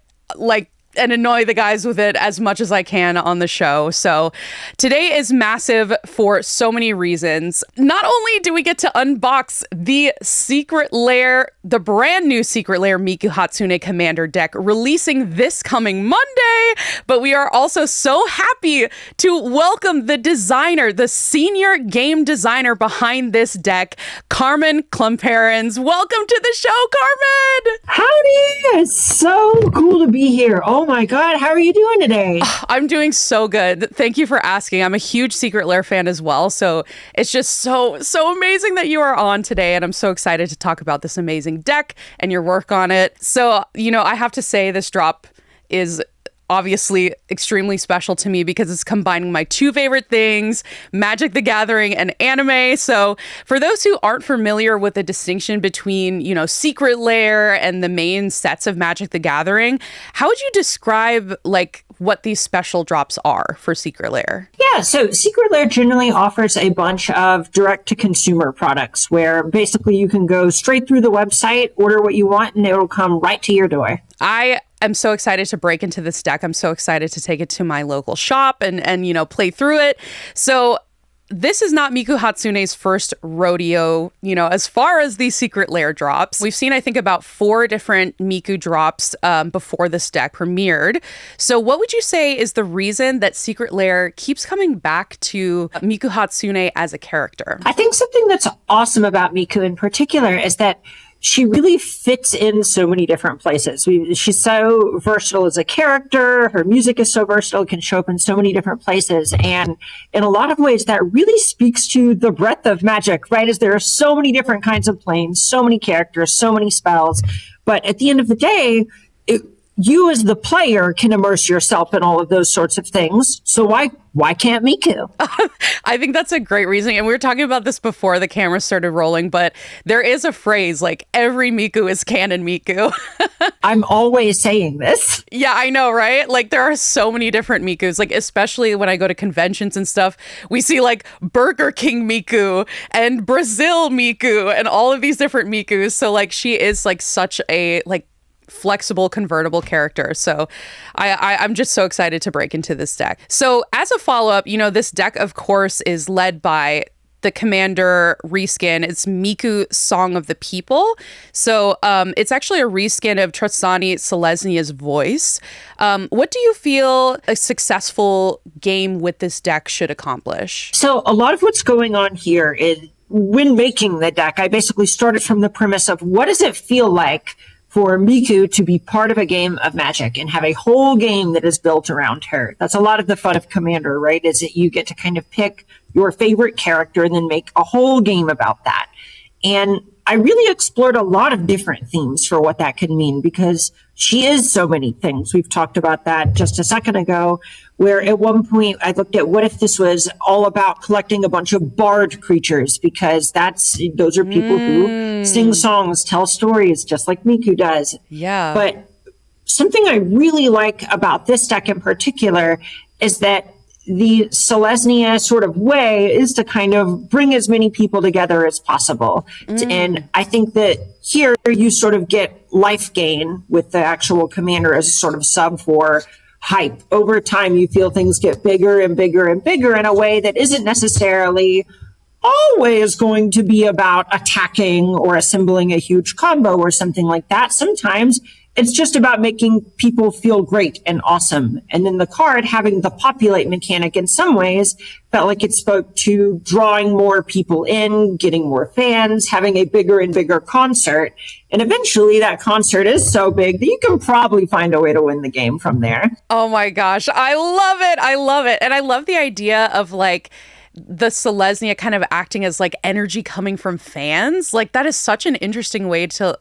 and annoy the guys with it as much as I can on the show. So today is massive for so many reasons. Not only do we get to unbox the Secret Lair, the brand new Secret Lair Miku Hatsune Commander deck releasing this coming Monday, but we are also so happy to welcome the designer, the senior game designer behind this deck, Carmen Klomparens. Welcome to the show, Carmen! Howdy! It's so cool to be here. Oh my God, how are you doing today? I'm doing so good. Thank you for asking. I'm a huge Secret Lair fan as well, so it's just so amazing that you are on today, and I'm so excited to talk about this amazing deck and your work on it. So, I have to say this drop is obviously extremely special to me because it's combining my two favorite things, Magic the Gathering and anime. So for those who aren't familiar with the distinction between, Secret Lair and the main sets of Magic the Gathering, how would you describe what these special drops are for Secret Lair? Yeah, so Secret Lair generally offers a bunch of direct-to-consumer products where basically you can go straight through the website, order what you want, and it'll come right to your door. I'm so excited to break into this deck. I'm so excited to take it to my local shop and play through it. So this is not Miku Hatsune's first rodeo, as far as these Secret Lair drops. We've seen, I think, about 4 different Miku drops before this deck premiered. So what would you say is the reason that Secret Lair keeps coming back to Miku Hatsune as a character? I think something that's awesome about Miku in particular is that she really fits in so many different places. She's so versatile as a character. Her music is so versatile, can show up in so many different places. And in a lot of ways, that really speaks to the breadth of Magic, right? As there are so many different kinds of planes, so many characters, so many spells. But at the end of the day, you as the player can immerse yourself in all of those sorts of things. So why can't Miku? I think that's a great reason. And we were talking about this before the camera started rolling, but there is a phrase like every Miku is canon Miku. I'm always saying this. Yeah, I know, right? Like there are so many different Mikus, like especially when I go to conventions and stuff, we see like Burger King Miku and Brazil Miku and all of these different Mikus. So like she is like such a like flexible convertible character. So I'm just so excited to break into this deck. So as a follow-up, this deck of course is led by the Commander reskin. It's Miku Song of the People. So it's actually a reskin of Trostani Selesnya's voice. What do you feel a successful game with this deck should accomplish? So a lot of what's going on here is when making the deck, I basically started from the premise of what does it feel like for Miku to be part of a game of Magic and have a whole game that is built around her. That's a lot of the fun of Commander, right? Is that you get to kind of pick your favorite character and then make a whole game about that. And I really explored a lot of different themes for what that could mean because she is so many things. We've talked about that just a second ago, where at one point I looked at what if this was all about collecting a bunch of bard creatures, because those are people who sing songs, tell stories, just like Miku does. Yeah. But something I really like about this deck in particular is that the Selesnya sort of way is to kind of bring as many people together as possible. And I think that here you sort of get life gain with the actual Commander as a sort of sub for hype. Over time, you feel things get bigger and bigger and bigger in a way that isn't necessarily always going to be about attacking or assembling a huge combo or something like that. Sometimes it's just about making people feel great and awesome. And then the card having the populate mechanic in some ways felt like it spoke to drawing more people in, getting more fans, having a bigger and bigger concert. And eventually that concert is so big that you can probably find a way to win the game from there. Oh my gosh. I love it. I love it. And I love the idea of like the Selesnya kind of acting as like energy coming from fans. Like that is such an interesting way to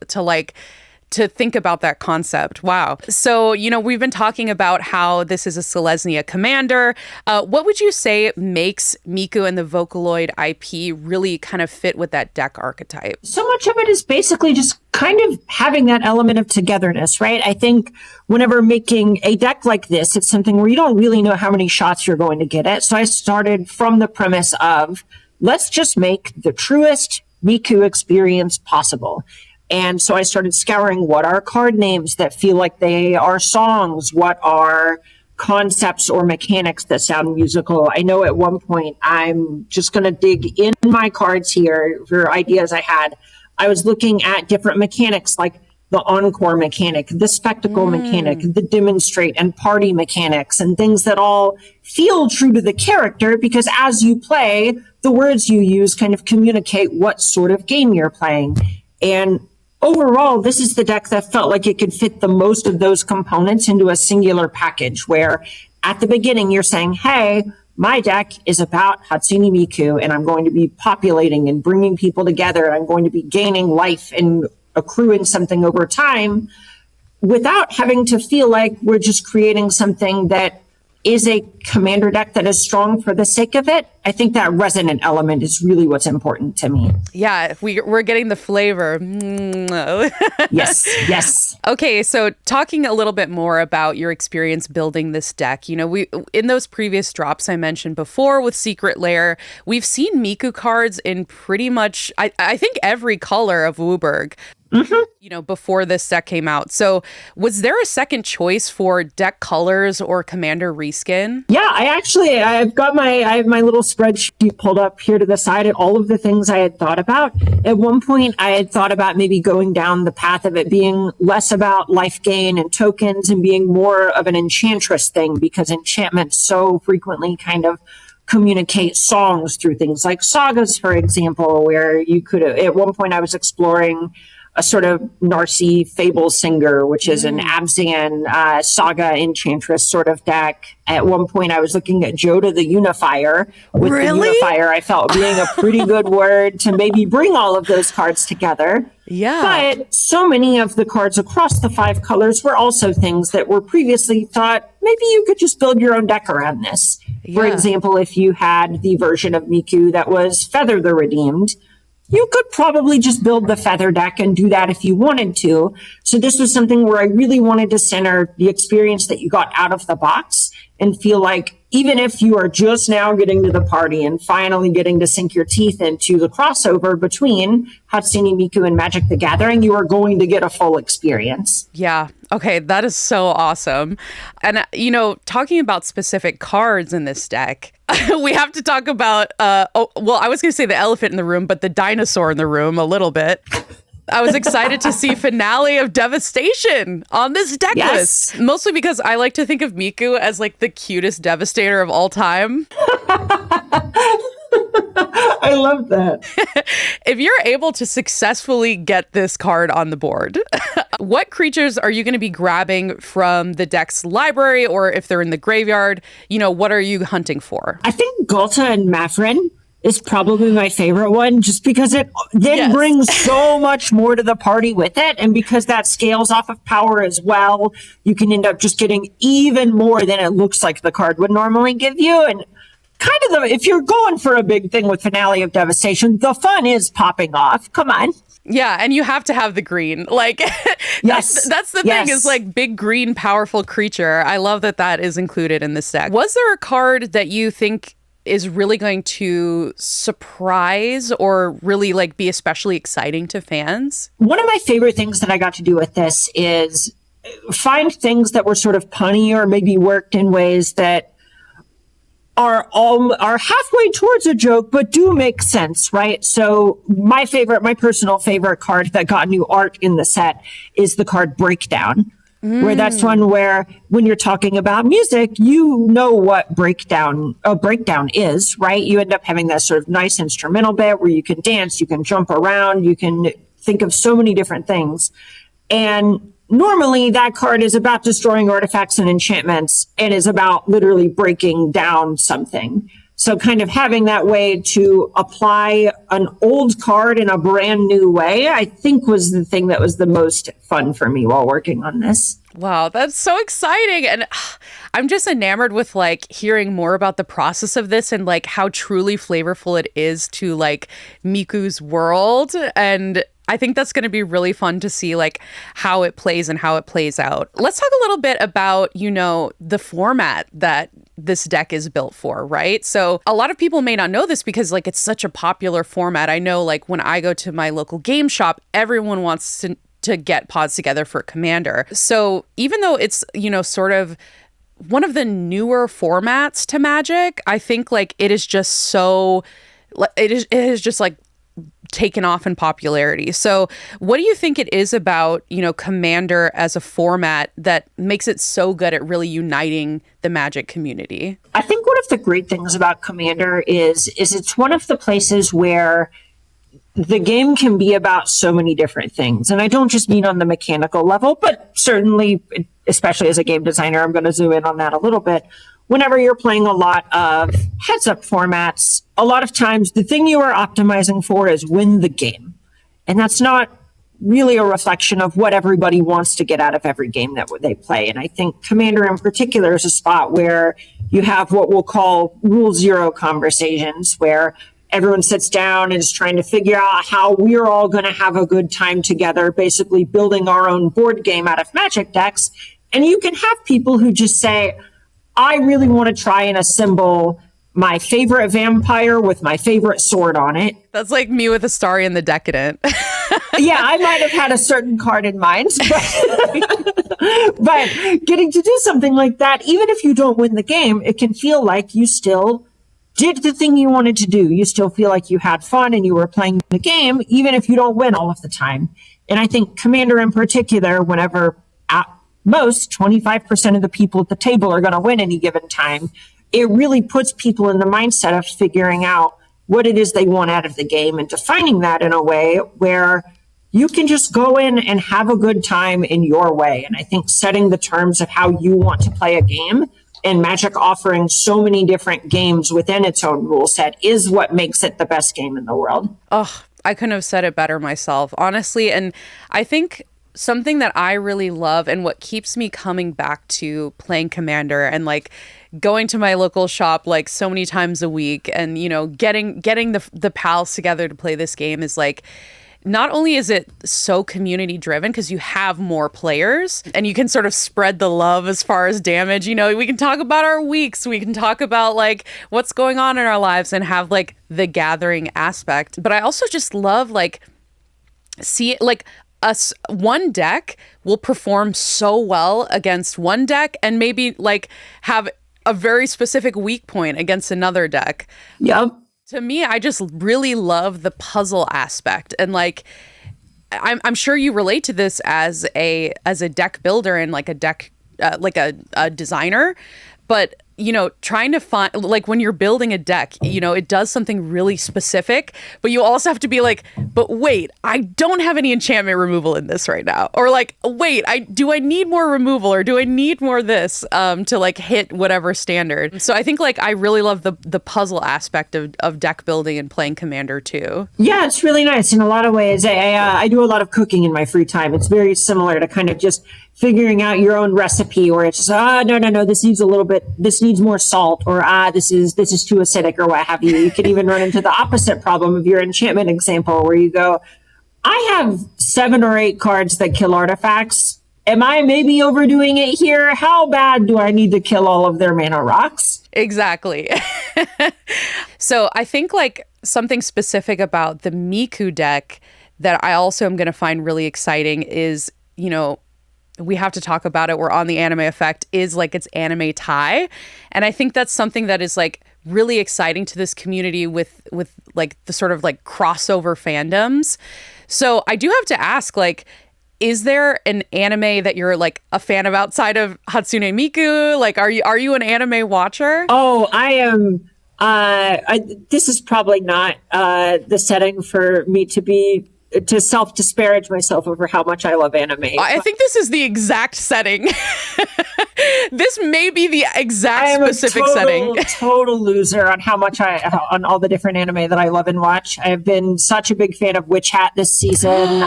think about that concept. Wow. So, we've been talking about how this is a Selesnya commander. What would you say makes Miku and the Vocaloid IP really kind of fit with that deck archetype? So much of it is basically just kind of having that element of togetherness, right? I think whenever making a deck like this, it's something where you don't really know how many shots you're going to get at. So I started from the premise of let's just make the truest Miku experience possible. And so I started scouring what are card names that feel like they are songs, what are concepts or mechanics that sound musical. I know at one point I'm just going to dig in my cards here for ideas I had. I was looking at different mechanics like the encore mechanic, the spectacle mechanic, the demonstrate and party mechanics, and things that all feel true to the character because as you play, the words you use kind of communicate what sort of game you're playing. And overall, this is the deck that felt like it could fit the most of those components into a singular package where at the beginning you're saying, hey, my deck is about Hatsune Miku and I'm going to be populating and bringing people together. I'm going to be gaining life and accruing something over time without having to feel like we're just creating something that is a commander deck that is strong for the sake of it. I think that resonant element is really what's important to me. Yeah, we're getting the flavor. Yes. Okay, so talking a little bit more about your experience building this deck, we in those previous drops I mentioned before with Secret Lair, we've seen Miku cards in pretty much, I think every color of WUBRG. Before this deck came out. So was there a second choice for deck colors or commander reskin? Yeah, I have my little spreadsheet pulled up here to the side at all of the things I had thought about. At one point, I had thought about maybe going down the path of it being less about life gain and tokens and being more of an enchantress thing because enchantments so frequently kind of communicate songs through things like sagas, for example, where you could, at one point I was exploring a sort of Narcy fable singer, which is an Abzan saga enchantress sort of deck. At one point, I was looking at Joda the Unifier. With the Unifier, I felt being a pretty good word to maybe bring all of those cards together. Yeah. But so many of the cards across the 5 colors were also things that were previously thought, maybe you could just build your own deck around this. For example, if you had the version of Miku that was Feather the Redeemed, you could probably just build the Feather deck and do that if you wanted to. So this was something where I really wanted to center the experience that you got out of the box and feel like even if you are just now getting to the party and finally getting to sink your teeth into the crossover between Hatsune Miku and Magic the Gathering, you are going to get a full experience. Yeah. Okay. That is so awesome. And, talking about specific cards in this deck, we have to talk about, I was going to say the elephant in the room, but the dinosaur in the room a little bit. I was excited to see Finale of Devastation on this deck list, mostly because I like to think of Miku as like the cutest devastator of all time. I love that. If you're able to successfully get this card on the board, what creatures are you going to be grabbing from the deck's library, or if they're in the graveyard, what are you hunting for? I think Galta and Mafrin is probably my favorite one, just because it then brings so much more to the party with it. And because that scales off of power as well, you can end up just getting even more than it looks like the card would normally give you. And kind of if you're going for a big thing with Finale of Devastation, the fun is popping off. Come on. Yeah, and you have to have the green. Like, that's the thing, is like big green, powerful creature. I love that is included in this deck. Was there a card that you think is really going to surprise or really like be especially exciting to fans? One of my favorite things that I got to do with this is find things that were sort of punny or maybe worked in ways that are halfway towards a joke, but do make sense, right? So my personal favorite card that got new art in the set is the card Breakdown. Where that's one where when you're talking about music, you know what a breakdown is, right? You end up having that sort of nice instrumental bit where you can dance, you can jump around, you can think of so many different things. And normally that card is about destroying artifacts and enchantments and is about literally breaking down something. So kind of having that way to apply an old card in a brand new way, I think was the thing that was the most fun for me while working on this. Wow, that's so exciting. And I'm just enamored with like hearing more about the process of this and like how truly flavorful it is to like Miku's world. And I think that's going to be really fun to see like how it plays and how it plays out. Let's talk a little bit about, the format that this deck is built for, right? So a lot of people may not know this because like it's such a popular format. I know like when I go to my local game shop, everyone wants to get pods together for Commander. So even though it's, sort of one of the newer formats to Magic, I think like it is just it is just like taken off in popularity. So what do you think it is about, Commander as a format that makes it so good at really uniting the Magic community? I think one of the great things about Commander is it's one of the places where the game can be about so many different things. And I don't just mean on the mechanical level, but certainly, especially as a game designer, I'm going to zoom in on that a little bit. Whenever you're playing a lot of heads-up formats, a lot of times the thing you are optimizing for is win the game. And that's not really a reflection of what everybody wants to get out of every game that they play. And I think Commander in particular is a spot where you have what we'll call Rule Zero conversations, where everyone sits down and is trying to figure out how we're all going to have a good time together, basically building our own board game out of Magic decks. And you can have people who just say, I really want to try and assemble my favorite vampire with my favorite sword on it. That's like me with Astarion the Decadent. Yeah, I might have had a certain card in mind, but getting to do something like that, even if you don't win the game, it can feel like you still did the thing you wanted to do. You still feel like you had fun and you were playing the game, even if you don't win all of the time. And I think Commander in particular, whenever at most 25% of the people at the table are going to win any given time, it really puts people in the mindset of figuring out what it is they want out of the game and defining that in a way where you can just go in and have a good time in your way. And I think setting the terms of how you want to play a game, and Magic offering so many different games within its own rule set, is what makes it the best game in the world. Oh, I couldn't have said it better myself, honestly. And I think something that I really love and what keeps me coming back to playing Commander and like going to my local shop like so many times a week and, you know, getting the pals together to play this game is like, not only is it so community driven because you have more players and you can sort of spread the love as far as damage, you know, we can talk about our weeks, we can talk about like what's going on in our lives and have like the gathering aspect. But I also just love like see like us one deck will perform so well against one deck and maybe like have a very specific weak point against another deck. Yep. To me, I just really love the puzzle aspect, and like, I'm sure you relate to this as a deck builder and like a deck, like a designer, but you know, trying to find like when you're building a deck, you know, it does something really specific, but you also have to be like, but wait, I don't have any enchantment removal in this right now, or like, wait, do I need more removal or do I need more this to like hit whatever standard? So I think like I really love the puzzle aspect of deck building and playing Commander too. Yeah, it's really nice in a lot of ways. I do a lot of cooking in my free time. It's very similar to kind of just figuring out your own recipe, where it's just, no, this needs more salt, or this is too acidic, or what have you. You can even run into the opposite problem of your enchantment example, where you go, I have 7 or 8 cards that kill artifacts. Am I maybe overdoing it here? How bad do I need to kill all of their mana rocks? Exactly. So I think like something specific about the Miku deck that I also am going to find really exciting is, you know, we have to talk about it. We're on the Anime Effect, is like its anime tie. And I think that's something that is like really exciting to this community with like the sort of like crossover fandoms. So I do have to ask, like, is there an anime that you're like a fan of outside of Hatsune Miku? Like, are you an anime watcher? Oh, I am. This is probably not the setting for me to self-disparage myself over how much I love anime. I think this is the exact setting. This may be the exact specific setting. Total loser on how much on all the different anime that I love and watch. I have been such a big fan of Witch Hat this season.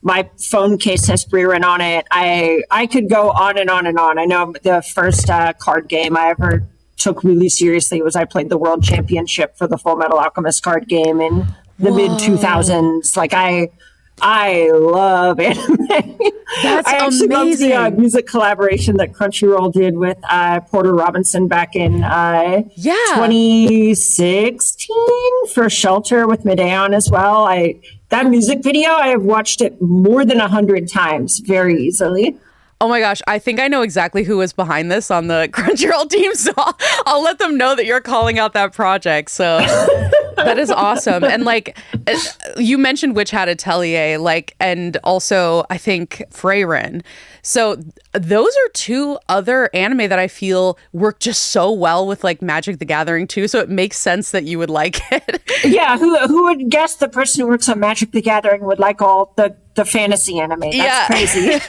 My phone case has rerun on it. I could go on and on and on. I know the first card game I ever took really seriously was I played the World Championship for the Full Metal Alchemist card game in the mid 2000s. Like I love anime. That's I actually amazing. Love the music collaboration that Crunchyroll did with Porter Robinson back in 2016 for Shelter with Medeon as well. That music video, I have watched it more than 100 times very easily. Oh my gosh, I think I know exactly who was behind this on the Crunchyroll team, so I'll let them know that you're calling out that project. So that is awesome. And like you mentioned Witch Hat Atelier, like, and also I think Freyrin. So those are 2 other anime that I feel work just so well with like Magic the Gathering too. So it makes sense that you would like it. Yeah, who would guess the person who works on Magic the Gathering would like all the fantasy anime? That's crazy.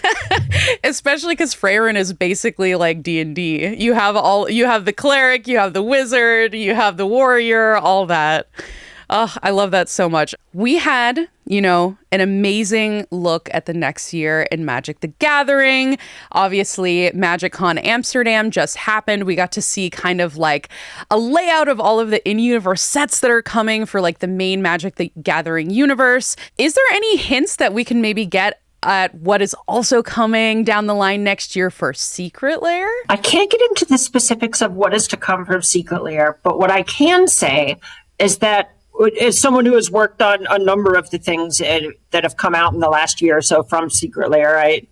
Especially because Freyrin is basically like D&D. You have the cleric, you have the wizard, you have the warrior, all that. Oh, I love that so much. We had, you know, an amazing look at the next year in Magic the Gathering. Obviously, MagicCon Amsterdam just happened. We got to see kind of like a layout of all of the in-universe sets that are coming for like the main Magic the Gathering universe. Is there any hints that we can maybe get at what is also coming down the line next year for Secret Lair? I can't get into the specifics of what is to come from Secret Lair, but what I can say is that as someone who has worked on a number of the things that have come out in the last year or so from Secret Lair, I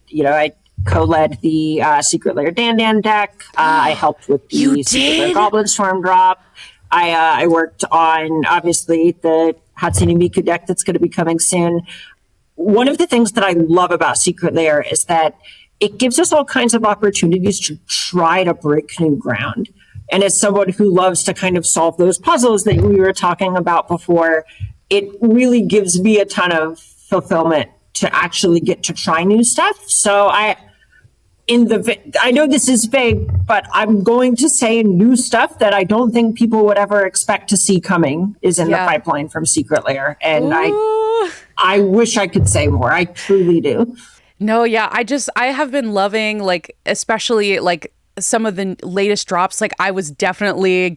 co-led the Secret Lair Dan deck. I helped with the Secret Lair Goblin Storm drop. I worked on, obviously, the Hatsune Miku deck that's going to be coming soon. One of the things that I love about Secret Lair is that it gives us all kinds of opportunities to try to break new ground. And as someone who loves to kind of solve those puzzles that we were talking about before, it really gives me a ton of fulfillment to actually get to try new stuff. So I know this is vague, but I'm going to say new stuff that I don't think people would ever expect to see coming is in the pipeline from Secret Lair. And I wish I could say more. I truly do. No, yeah, I have been loving, like, especially like some of the latest drops. Like, I was definitely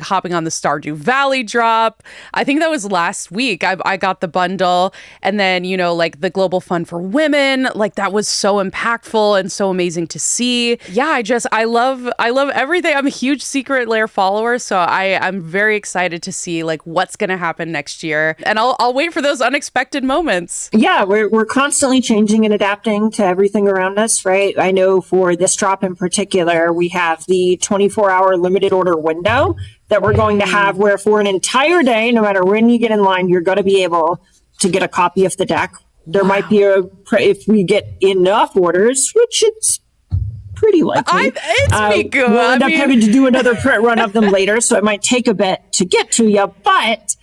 hopping on the Stardew Valley drop. I think that was last week. I got the bundle, and then, you know, like the Global Fund for Women, like that was so impactful and so amazing to see. Yeah, I love everything. I'm a huge Secret Lair follower, so I'm very excited to see like what's gonna happen next year, and I'll wait for those unexpected moments. Yeah, we're constantly changing and adapting to everything around us, right? I know for this drop in particular, we have the 24-hour limited order window that we're going to have where for an entire day, no matter when you get in line, you're going to be able to get a copy of the deck. There might be if we get enough orders, which it's pretty likely. It's Miku. We'll end up having to do another print run of them later, so it might take a bit to get to you, but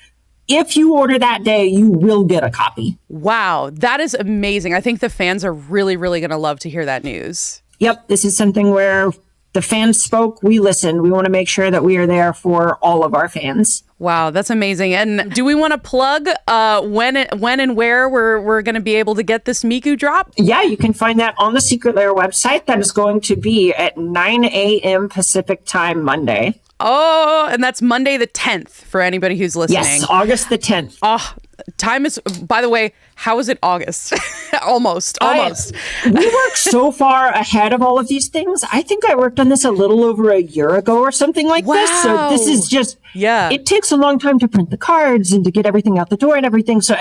if you order that day, you will get a copy. Wow, that is amazing. I think the fans are really, really going to love to hear that news. Yep, this is something where the fans spoke, we listened. We want to make sure that we are there for all of our fans. Wow, that's amazing. And do we want to plug when and where we're going to be able to get this Miku drop? Yeah, you can find that on the Secret Lair website. That is going to be at 9 a.m. Pacific time Monday. Oh, and that's Monday the 10th for anybody who's listening. Yes, August the 10th. Oh, time is, by the way, how is it August? Almost. We work so far ahead of all of these things. I think I worked on this a little over a year ago or something like this. So this is just, it takes a long time to print the cards and to get everything out the door and everything. So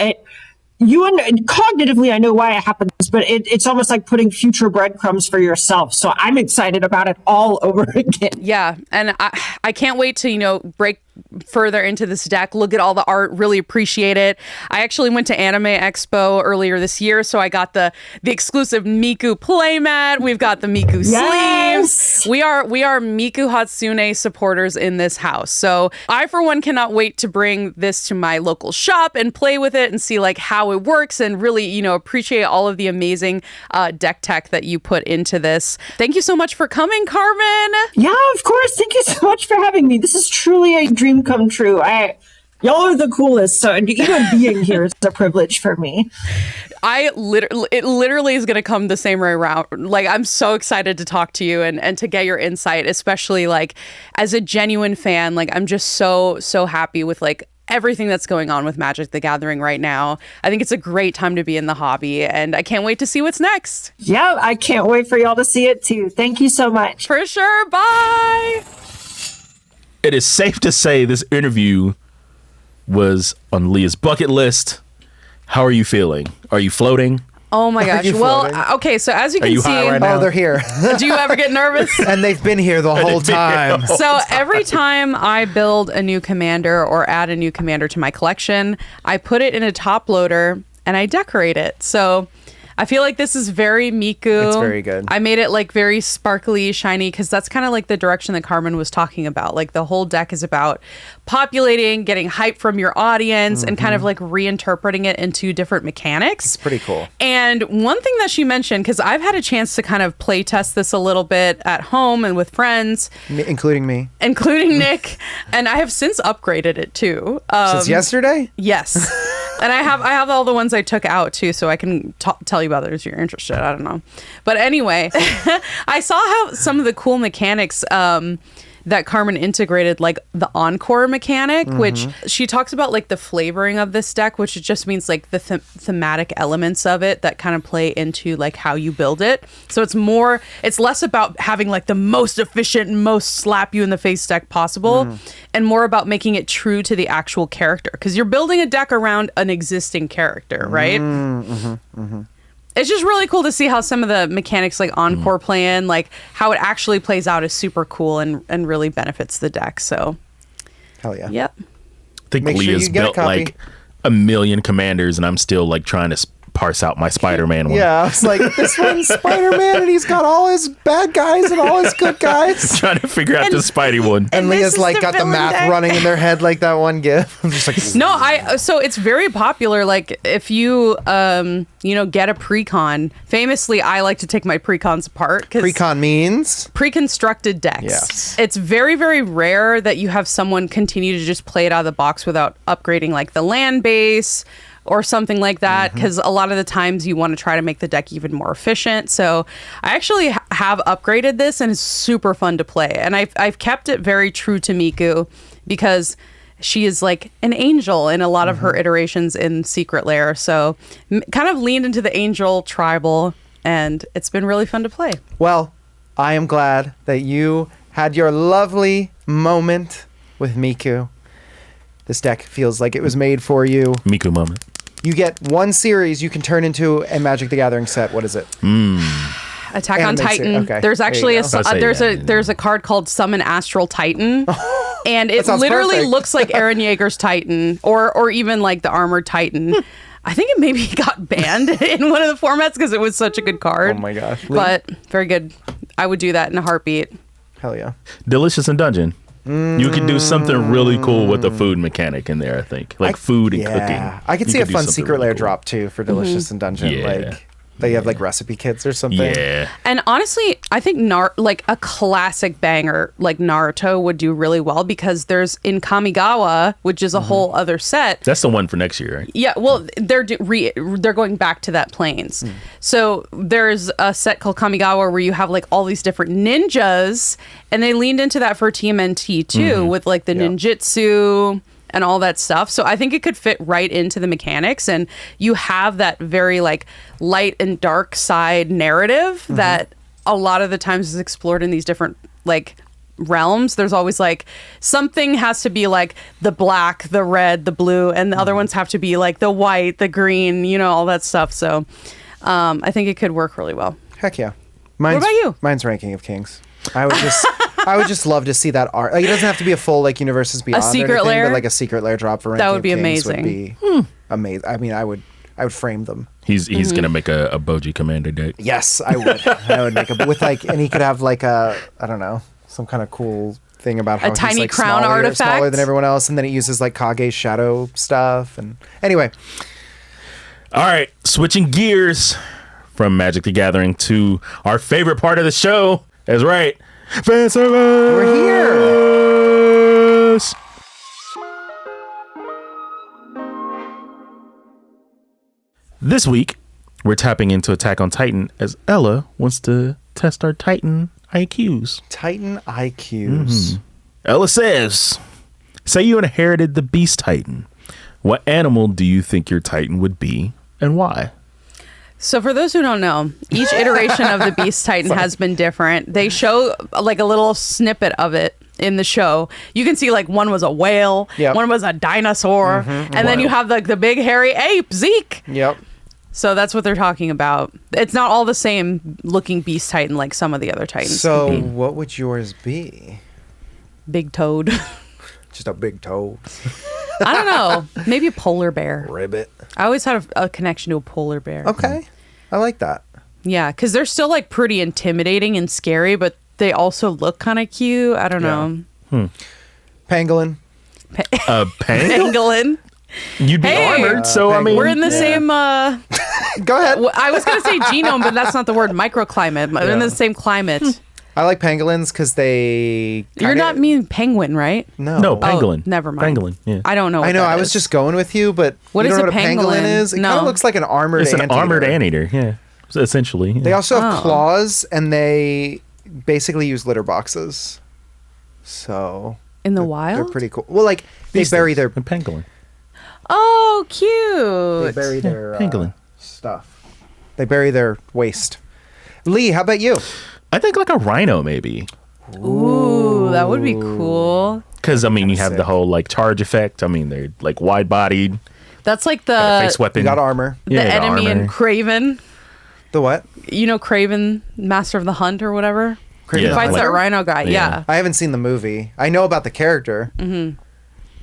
cognitively, I know why it happens, but it's almost like putting future breadcrumbs for yourself. So I'm excited about it all over again. Yeah, and I can't wait to, break further into this deck, look at all the art, really appreciate it. I actually went to Anime Expo earlier this year, so I got the exclusive Miku playmat. We've got the Miku sleeves. We are Miku Hatsune supporters in this house. So I, for one, cannot wait to bring this to my local shop and play with it and see like how it works and really, appreciate all of the amazing deck tech that you put into this. Thank you so much for coming, Carmen. Yeah, of course. Thank you so much for having me. This is truly a dream come true. Y'all are the coolest, so even being here is a privilege for me. It literally is going to come the same way around. Like, I'm so excited to talk to you and to get your insight, especially like as a genuine fan. Like, I'm just so happy with like everything that's going on with Magic the Gathering right now. I think it's a great time to be in the hobby, and I can't wait to see what's next. Yeah, I can't wait for y'all to see it too. Thank you so much. For sure. Bye. It is safe to say this interview was on Leah's bucket list. How are you feeling? Are you floating? Oh my gosh. Well, okay, so as you can see, high right now? Oh, they're here. Do you ever get nervous? And they've been here the whole time. So every time I build a new commander or add a new commander to my collection, I put it in a top loader and I decorate it. So I feel like this is very Miku. It's very good. I made it like very sparkly, shiny, because that's kind of like the direction that Carmen was talking about. Like the whole deck is about populating, getting hype from your audience, and kind of like reinterpreting it into different mechanics. It's pretty cool. And one thing that she mentioned, because I've had a chance to kind of play test this a little bit at home and with friends. Including me. Including Nick. And I have since upgraded it too. Since yesterday? Yes. And I have all the ones I took out too, so I can tell you about those if you're interested. I don't know. But anyway, I saw how some of the cool mechanics that Carmen integrated, like the encore mechanic, which she talks about like the flavoring of this deck, which just means like the thematic elements of it that kind of play into like how you build it. So it's less about having like the most efficient, most slap you in the face deck possible, and more about making it true to the actual character, because you're building a deck around an existing character, right? It's just really cool to see how some of the mechanics like Encore play in, like how it actually plays out is super cool and really benefits the deck. So, hell yeah. Yep. I think Leah's built like a million commanders, and I'm still like trying to parse out my Spider-Man one. Yeah, I was like, this one's Spider-Man, and he's got all his bad guys and all his good guys. Trying to figure out the Spidey one. And this Leah's is like the got the villain math deck. running in their head like that one gif. I'm just like, No, so it's very popular. Like if you get a pre-con. Famously, I like to take my pre-cons apart. pre-con means Pre-constructed decks. Yes. It's very, very rare that you have someone continue to just play it out of the box without upgrading like the land base or something like that, because a lot of the times you want to try to make the deck even more efficient. So I actually have upgraded this, and it's super fun to play. And I've kept it very true to Miku, because she is like an angel in a lot of her iterations in Secret Lair. So kind of leaned into the angel tribal, and it's been really fun to play. Well, I am glad that you had your lovely moment with Miku. This deck feels like it was made for you. Miku moment. You get one series you can turn into a Magic the Gathering set. What is it? Attack on Anime series. Titan. Okay, There's there actually you a go. I'll say there's a card called Summon Astral Titan. And it sounds literally perfect. looks like Eren Yeager's Titan, or even like the Armored Titan. I think it maybe got banned in one of the formats because it was such a good card. Oh my gosh. But very good. I would do that in a heartbeat. Hell yeah. Delicious in Dungeon. You could do something really cool with the food mechanic in there, I think. Like food and cooking. I could You see a do fun something Secret really Lair cool. drop too for Delicious and Dungeon. Yeah. Like they have like recipe kits or something. Yeah. And honestly, I think like a classic banger like Naruto would do really well, because there's in Kamigawa, which is a whole other set. That's the one for next year, right? Yeah, well, they're going back to that planes. So there's a set called Kamigawa where you have like all these different ninjas, and they leaned into that for TMNT too, with like the ninjutsu and all that stuff. So I think it could fit right into the mechanics, and you have that very like light and dark side narrative that a lot of the times is explored in these different like realms. There's always like something has to be like the black, the red, the blue, and the other ones have to be like the white, the green, all that stuff. So I think it could work really well. Heck yeah. What about you? Mine's Ranking of Kings. I would just love to see that art. Like, it doesn't have to be a full like Universes Beyond Secret or anything, Lair? but like a Secret Lair drop for Ranking That would be of Kings amazing. Would be amazing. I mean, I would frame them. He's gonna make a Boji Commander deck. Yes, I would. I would make a with like, and he could have like a, I don't know, some kind of cool thing about how he's tiny like crown smaller artifact? than everyone else, and then it uses like Kage's shadow stuff. And anyway, All right, switching gears from Magic the Gathering to our favorite part of the show. That's right, fan service. we're here. This week, we're tapping into Attack on Titan as Ella wants to test our Titan IQs. Titan IQs. Ella says, say you inherited the Beast Titan. What animal do you think your Titan would be and why? So for those who don't know, each iteration of the Beast Titan has been different. They show like a little snippet of it in the show. You can see like one was a whale, Yep. one was a dinosaur, and then you have like the big hairy ape, Zeke. Yep. So that's what they're talking about. It's not all the same looking Beast Titan like some of the other Titans. So what would yours be? Big toad. Just a big toe. I don't know. Maybe a polar bear. Ribbit. I always had a connection to a polar bear. Okay. I like that. Yeah, because they're still like pretty intimidating and scary, but they also look kind of cute. I don't know. Pangolin. A pang? Pangolin. You'd be Hey! armored, so I mean, We're in the same. Go ahead. I was gonna say genome, but that's not the word. Microclimate. We're in the same climate. I like pangolins because they. You're kinda- not mean penguin, right? No. no, pangolin. never mind. Pangolin, yeah. I don't know. What I know. that I was is. just going with you, but What you is don't a know what a pangolin pangolin? is? It No. kind of looks like an armored It's an anteater. armored anteater, yeah. So essentially. Yeah. They also have Oh. claws, and they basically use litter boxes. So in the they're wild. pretty cool. Well, like they bury their A pangolin. Oh, they cute. bury their pangolin. stuff. They bury their waste. Lee, how about you? I think like a rhino, maybe. Ooh, that would be cool. Because, I mean, you have sick. the whole, like, charge effect. I mean, they're, like, wide-bodied, That's like face the weapon. You got armor. Yeah, enemy in armor. Craven. The what? You know Craven, Master of the Hunt or whatever. Craven Yeah. the Fights Hunter? that rhino guy. Yeah. Yeah. I haven't seen the movie. I know about the character. Mm-hmm.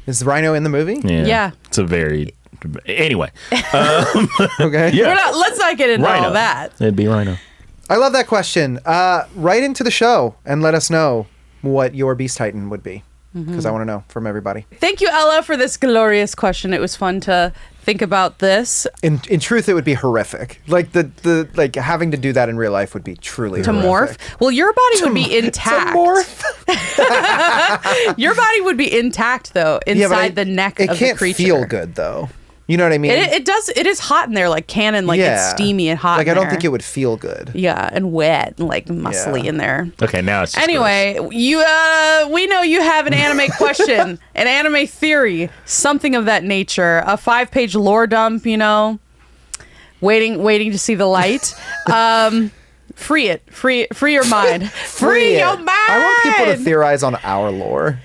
Is the rhino in the movie? Yeah. Yeah. It's a very Anyway, Okay. yeah, Let's not get into Rhino. all that. It'd be Rhino. I love that question. Write into the show and let us know what your Beast Titan would be, because I want to know from everybody. Thank you, Ella, for this glorious question. It was fun to think about this. In truth, it would be horrific. Like the like having to do that in real life would be truly To horrific. morph? Well, your body would be intact. To morph? Your body would be intact, though, inside the neck of the creature. It can't feel good, though. You know what I mean? It does. It is hot in there, like canon, like it's steamy and hot. Like in I don't there. think it would feel good. Yeah, and wet and like muscly Yeah. in there. Okay, now it's just Anyway, you we know you have an anime question, an anime theory, something of that nature, a 5-page lore dump, waiting to see the light. Free it. Free your mind. Free it. your mind. I want people to theorize on our lore.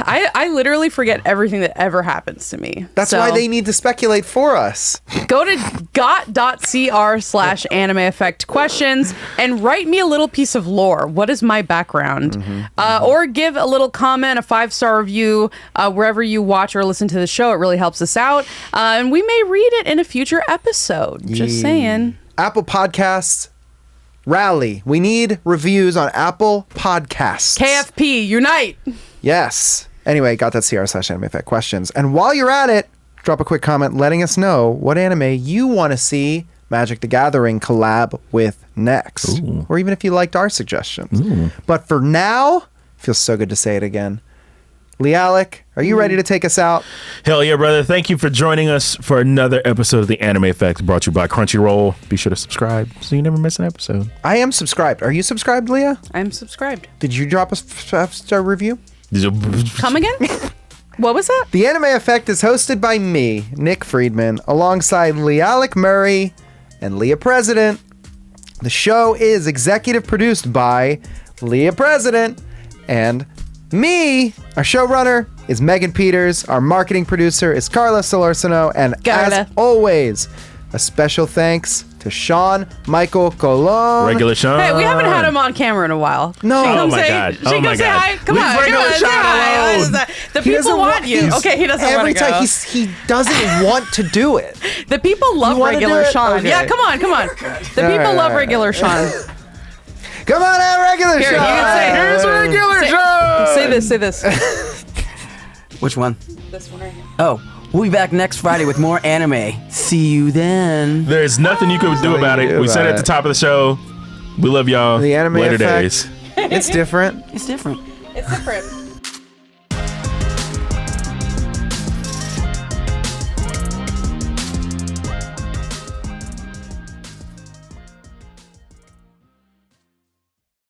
I literally forget everything that ever happens to me. That's So, why they need to speculate for us. go to got.cr/anime effect questions and write me a little piece of lore. What is my background? Or give a little comment, a 5-star review, wherever you watch or listen to the show. It really helps us out. And we may read it in a future episode. Just saying. Apple Podcasts, rally. We need reviews on Apple Podcasts. KFP, unite. Yes. Anyway, got.cr/anime effect questions. And while you're at it, drop a quick comment letting us know what anime you want to see Magic the Gathering collab with next. Ooh. Or even if you liked our suggestions. But for now, feels so good to say it again. LeAlec, are you ready to take us out? Hell yeah, brother. Thank you for joining us for another episode of the Anime Effect brought to you by Crunchyroll. Be sure to subscribe so you never miss an episode. I am subscribed. Are you subscribed, Leah? I'm subscribed. Did you drop a 5-star review? Come again? What was that? The Anime Effect is hosted by me, Nick Friedman, alongside LeAlec Murray and Leah President. The show is executive produced by Leah President and me. Our showrunner is Megan Peters. Our marketing producer is Carla Solorzano. And Carla. as always, a special thanks to Sean Michael Colon. Regular Sean. Hey, we haven't had him on camera in a while. No. She Oh come my say, God. She Oh come my say God. hi. Come Leave on. regular come on, Sean say hi. alone. What is that? The He doesn't people want you. he's- Okay, he doesn't want every to time go. he doesn't want to do it. The people love You wanna regular do it? Sean. Okay. Yeah, come on. The people right, love all right. regular Sean. Come on out, regular Here, you Sean. can say, Here's regular Sean. Say this. Which one? This one right here. Oh, we'll be back next Friday with more anime. See you then. There's nothing you can do about it. do We said it at about the top of the show. We love y'all. The Anime Later Effect. days. It's different. It's different. It's different.